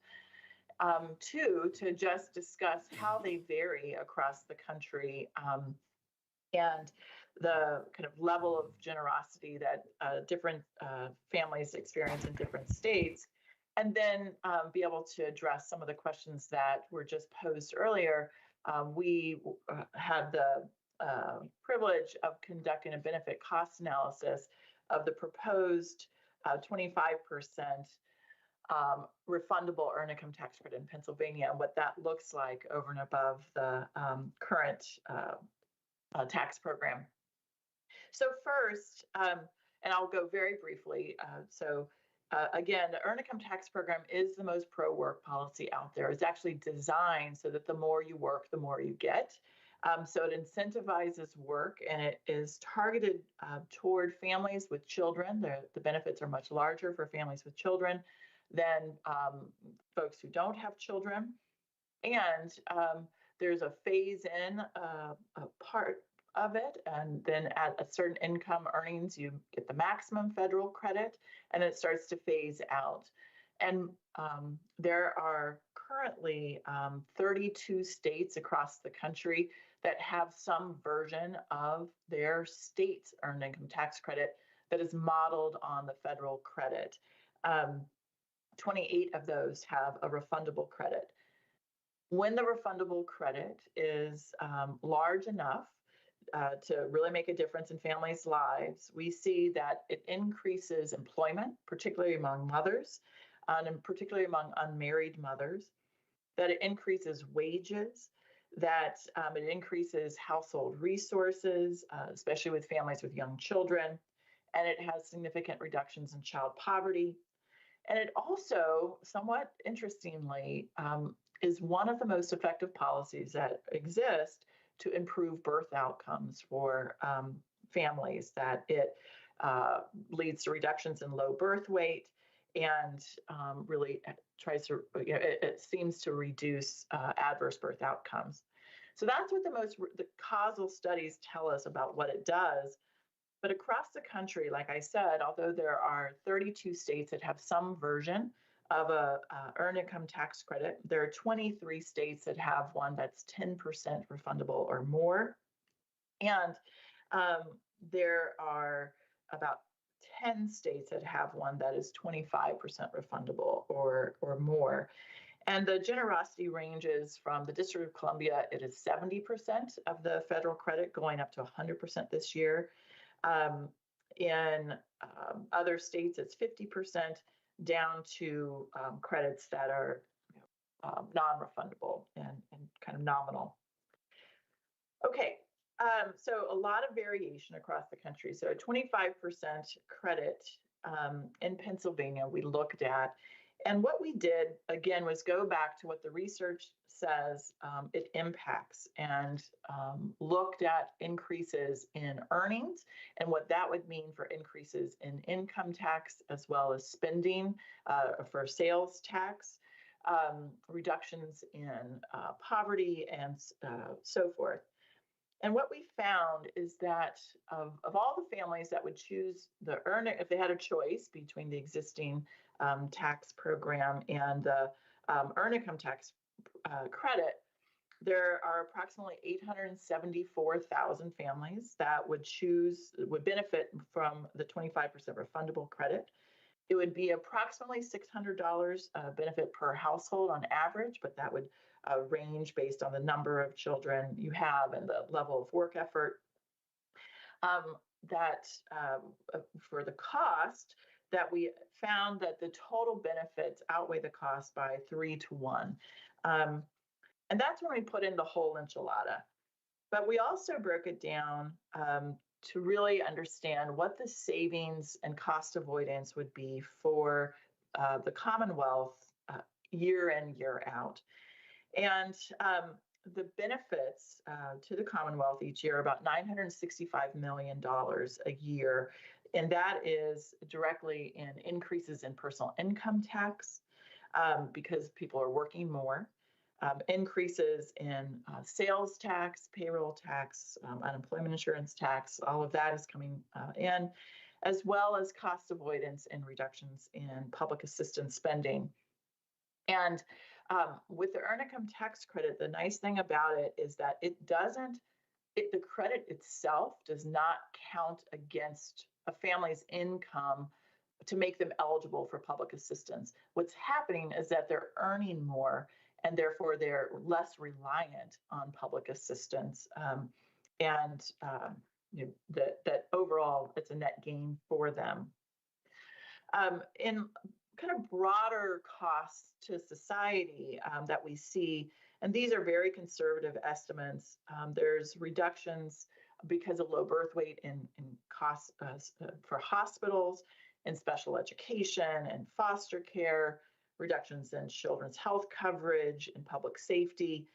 2, to just discuss how they vary across the country and the kind of level of generosity that different families experience in different states, and then be able to address some of the questions that were just posed earlier. We had the privilege of conducting a benefit cost analysis of the proposed 25% refundable earned income tax credit in Pennsylvania, and what that looks like over and above the current tax program. So first, and I'll go very briefly. Again, the earned income tax program is the most pro-work policy out there. It's actually designed so that the more you work, the more you get. So it incentivizes work, and it is targeted toward families with children. The benefits are much larger for families with children than folks who don't have children. And there's a phase-in part of it, and then at a certain income earnings, you get the maximum federal credit, and it starts to phase out. And there are currently 32 states across the country that have some version of their state's earned income tax credit that is modeled on the federal credit. 28 of those have a refundable credit. When the refundable credit is large enough to really make a difference in families' lives, we see that it increases employment, particularly among mothers, and particularly among unmarried mothers, that it increases wages, that it increases household resources, especially with families with young children, and it has significant reductions in child poverty. And it also, somewhat interestingly, is one of the most effective policies that exist to improve birth outcomes for families, that it leads to reductions in low birth weight and really tries to, it seems to reduce adverse birth outcomes. So that's what the causal studies tell us about what it does. But across the country, like I said, although there are 32 states that have some version of a earned income tax credit, there are 23 states that have one that's 10% refundable or more. And there are about 10 states that have one that is 25% refundable or more. And the generosity ranges from the District of Columbia, it is 70% of the federal credit, going up to 100% this year. In other states, it's 50%, down to credits that are non-refundable and kind of nominal. Okay, so a lot of variation across the country. So a 25% credit in Pennsylvania we looked at. And what we did, again, was go back to what the research says it impacts, and looked at increases in earnings and what that would mean for increases in income tax, as well as spending for sales tax, reductions in poverty, and so forth. And what we found is that of all the families that would choose the if they had a choice between the existing tax program and the earned income tax credit, there are approximately 874,000 families that would benefit from the 25% refundable credit. It would be approximately $600 benefit per household on average, but that would range based on the number of children you have and the level of work effort. For the cost, that we found that the total benefits outweigh the cost by 3 to 1. And that's when we put in the whole enchilada. But we also broke it down to really understand what the savings and cost avoidance would be for the Commonwealth year in, year out. And the benefits to the Commonwealth each year are about $965 million a year. And that is directly in increases in personal income tax because people are working more, increases in sales tax, payroll tax, unemployment insurance tax, all of that is coming in, as well as cost avoidance and reductions in public assistance spending. And with the earned income tax credit, the nice thing about it is that the credit itself does not count against a family's income to make them eligible for public assistance. What's happening is that they're earning more, and therefore they're less reliant on public assistance. That overall, it's a net gain for them. In kind of broader costs to society that we see, and these are very conservative estimates, there's reductions because of low birth weight in costs for hospitals and special education and foster care, reductions in children's health coverage and public safety.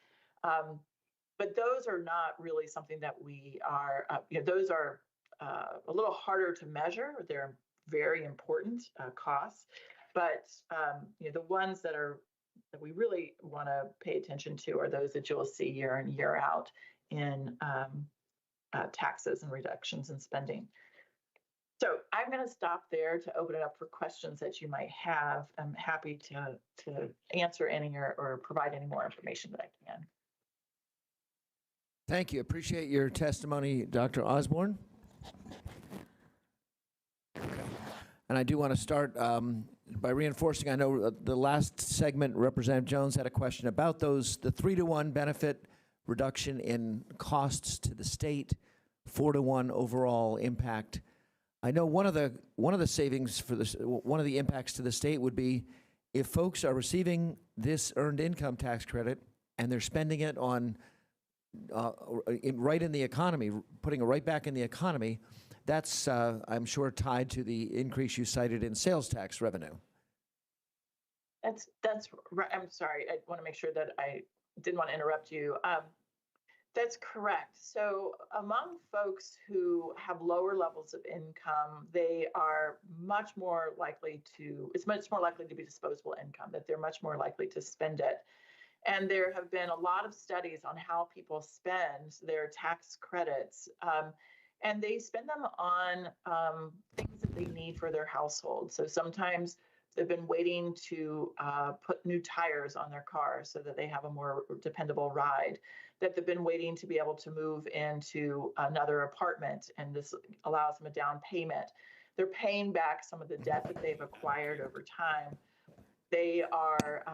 but those are not really something that we are, those are a little harder to measure. They're very important costs, but the ones that we really want to pay attention to are those that you'll see year in, year out in taxes and reductions in spending. So I'm going to stop there to open it up for questions that you might have. I'm happy to answer any or provide any more information that I can. Thank you. Appreciate your testimony, Dr. Osborne. And I do want to start by reinforcing, I know the last segment, Representative Jones had a question about the 3-to-1 benefit reduction in costs to the state, 4-to-1 overall impact. I know one of the savings for this, one of the impacts to the state would be if folks are receiving this earned income tax credit and they're spending it on right in the economy, putting it right back in the economy. That's I'm sure tied to the increase you cited in sales tax revenue. That's right. I'm sorry. I want to make sure that I didn't want to interrupt you. That's correct. So among folks who have lower levels of income, they are much more likely to, it's much more likely to be disposable income, that they're much more likely to spend it. And there have been a lot of studies on how people spend their tax credits. And they spend them on things that they need for their household. So sometimes they've been waiting to put new tires on their car so that they have a more dependable ride, that they've been waiting to be able to move into another apartment, and this allows them a down payment. They're paying back some of the debt that they've acquired over time. They are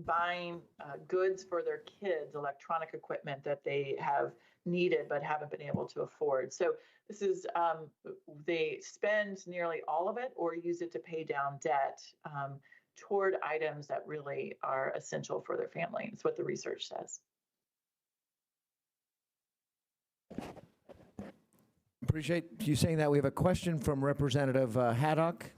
buying goods for their kids, electronic equipment that they have needed but haven't been able to afford. So this is, they spend nearly all of it or use it to pay down debt toward items that really are essential for their family. It's what the research says. Appreciate you saying that. We have a question from Representative Haddock.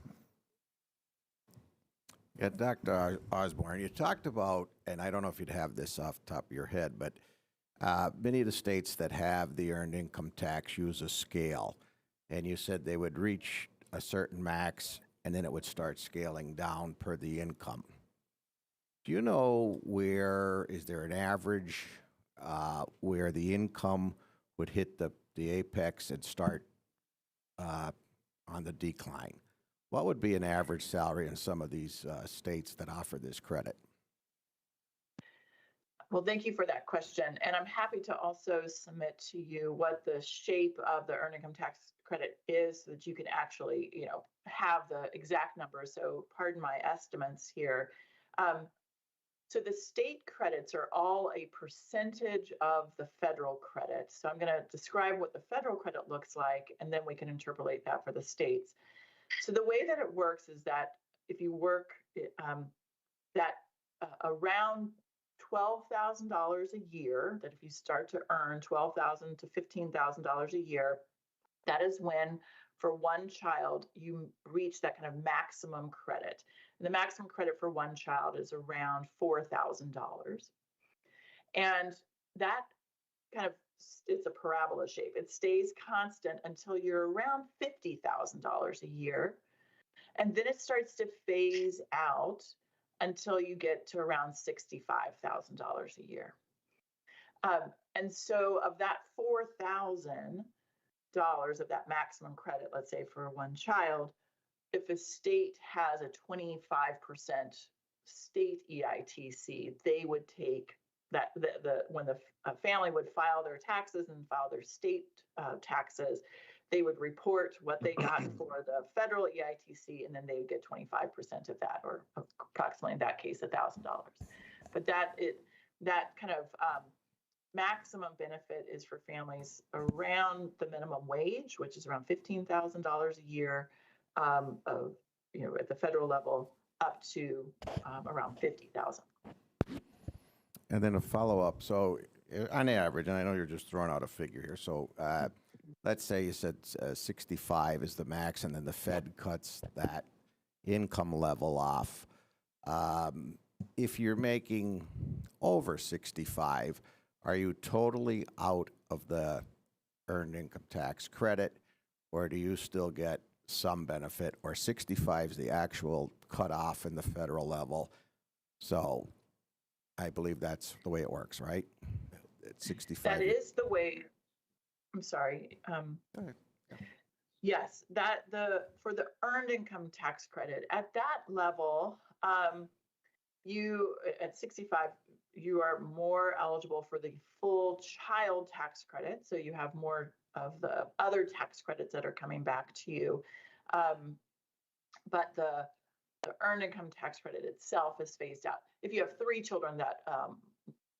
Yeah, Dr. Osborne, you talked about, and I don't know if you'd have this off the top of your head, but many of the states that have the earned income tax use a scale, and you said they would reach a certain max and then it would start scaling down per the income. Do you know is there an average where the income would hit the apex and start on the decline? What would be an average salary in some of these states that offer this credit? Well, thank you for that question. And I'm happy to also submit to you what the shape of the earned income tax credit is so that you can actually, have the exact numbers. So pardon my estimates here. So the state credits are all a percentage of the federal credit. So I'm going to describe what the federal credit looks like, and then we can interpolate that for the states. So the way that it works is that if you work around $12,000 a year, that if you start to earn $12,000 to $15,000 a year, that is when, for one child, you reach that kind of maximum credit. And the maximum credit for one child is around $4,000. And that kind of, it's a parabola shape. It stays constant until you're around $50,000 a year. And then it starts to phase out until you get to around $65,000 a year. And so of that $4,000 of that maximum credit, let's say for one child, if a state has a 25% state EITC, they would take that when the family would file their taxes and file their state taxes, they would report what they got for the federal EITC, and then they would get 25% of that, or approximately in that case, $1,000. But that kind of maximum benefit is for families around the minimum wage, which is around $15,000 a year, at the federal level, up to around $50,000. And then a follow-up. So on average, and I know you're just throwing out a figure here, so let's say you said 65 is the max, and then the Fed cuts that income level off. If you're making over 65, are you totally out of the earned income tax credit, or do you still get some benefit, or 65 is the actual cutoff in the federal level? So I believe that's the way it works, right? At 65. That is the way. I'm sorry. Go ahead. Yes, for the earned income tax credit at that level, you at 65, you are more eligible for the full child tax credit. So you have more of the other tax credits that are coming back to you. But the earned income tax credit itself is phased out. If you have 3 children, that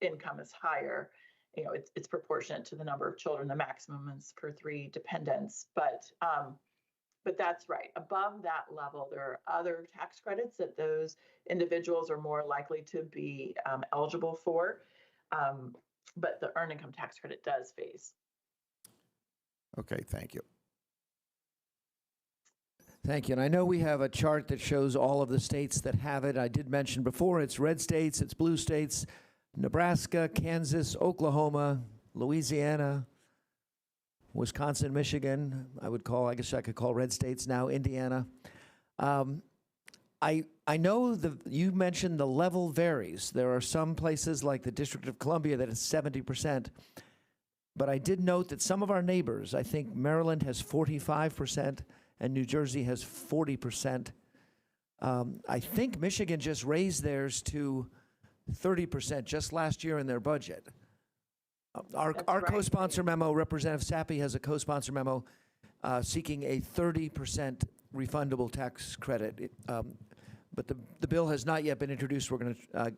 income is higher. You know, it's proportionate to the number of children. The maximum is for 3 dependents. But that's right. Above that level, there are other tax credits that those individuals are more likely to be eligible for. But the earned income tax credit does phase. Okay, thank you. Thank you. And I know we have a chart that shows all of the states that have it. I did mention before, it's red states, it's blue states, Nebraska, Kansas, Oklahoma, Louisiana, Wisconsin, Michigan. I guess I could call red states now, Indiana. I know you mentioned the level varies. There are some places like the District of Columbia that is 70%. But I did note that some of our neighbors, I think Maryland has 45% and New Jersey has 40%. I think Michigan just raised theirs to 30% just last year in their budget. Our co-sponsor memo, Representative Sappi has a co-sponsor memo seeking a 30% refundable tax credit. But the bill has not yet been introduced. We're going to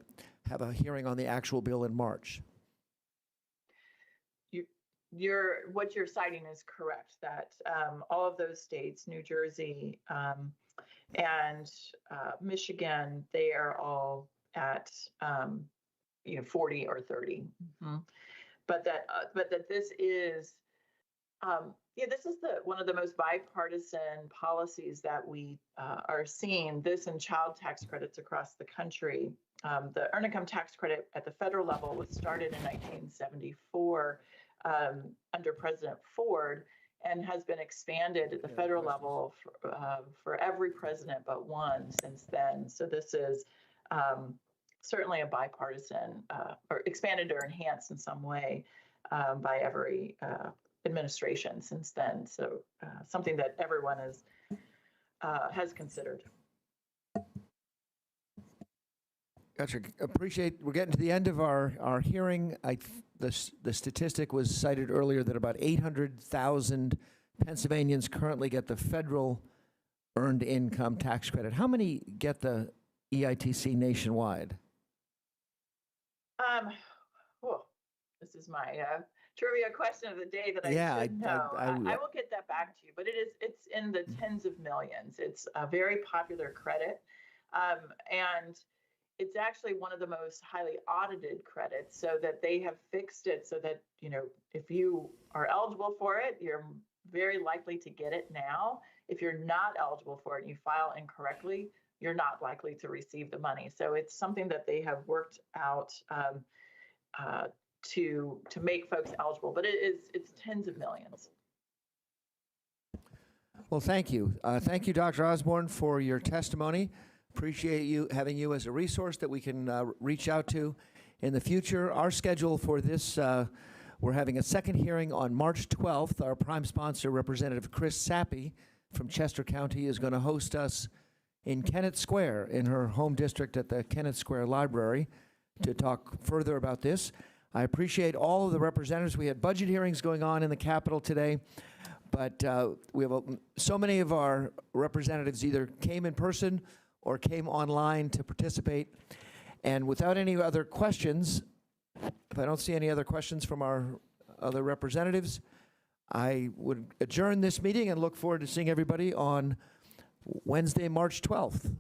have a hearing on the actual bill in March. What you're citing is correct, that all of those states, New Jersey and Michigan, they are all at 40 or 30. Mm-hmm. But that this is this is one of the most bipartisan policies that we are seeing. This and child tax credits across the country. The earned income tax credit at the federal level was started in 1974 under President Ford, and has been expanded at the federal level for every president but one since then. So this is certainly a bipartisan, or expanded or enhanced in some way by every administration since then. So something that everyone has considered. Gotcha. Appreciate. We're getting to the end of our hearing. The statistic was cited earlier that about 800,000 Pennsylvanians currently get the federal earned income tax credit. How many get the EITC nationwide? This is my trivia question of the day that I should know. I will get that back to you, but it's in the tens of millions. It's a very popular credit, and it's actually one of the most highly audited credits, so that they have fixed it so that, if you are eligible for it, you're very likely to get it now. If you're not eligible for it and you file incorrectly, you're not likely to receive the money. So it's something that they have worked out to make folks eligible, but it's tens of millions. Well, thank you. Thank you, Dr. Osborne, for your testimony. Appreciate having you as a resource that we can reach out to in the future. Our schedule for this, we're having a second hearing on March 12th. Our prime sponsor, Representative Chris Sappi from Chester County, is going to host us in Kennett Square, in her home district at the Kennett Square Library, to talk further about this. I appreciate all of the representatives. We had budget hearings going on in the Capitol today, but we have so many of our representatives either came in person or came online to participate. And without any other questions, if I don't see any other questions from our other representatives, I would adjourn this meeting and look forward to seeing everybody on Wednesday, March 12th.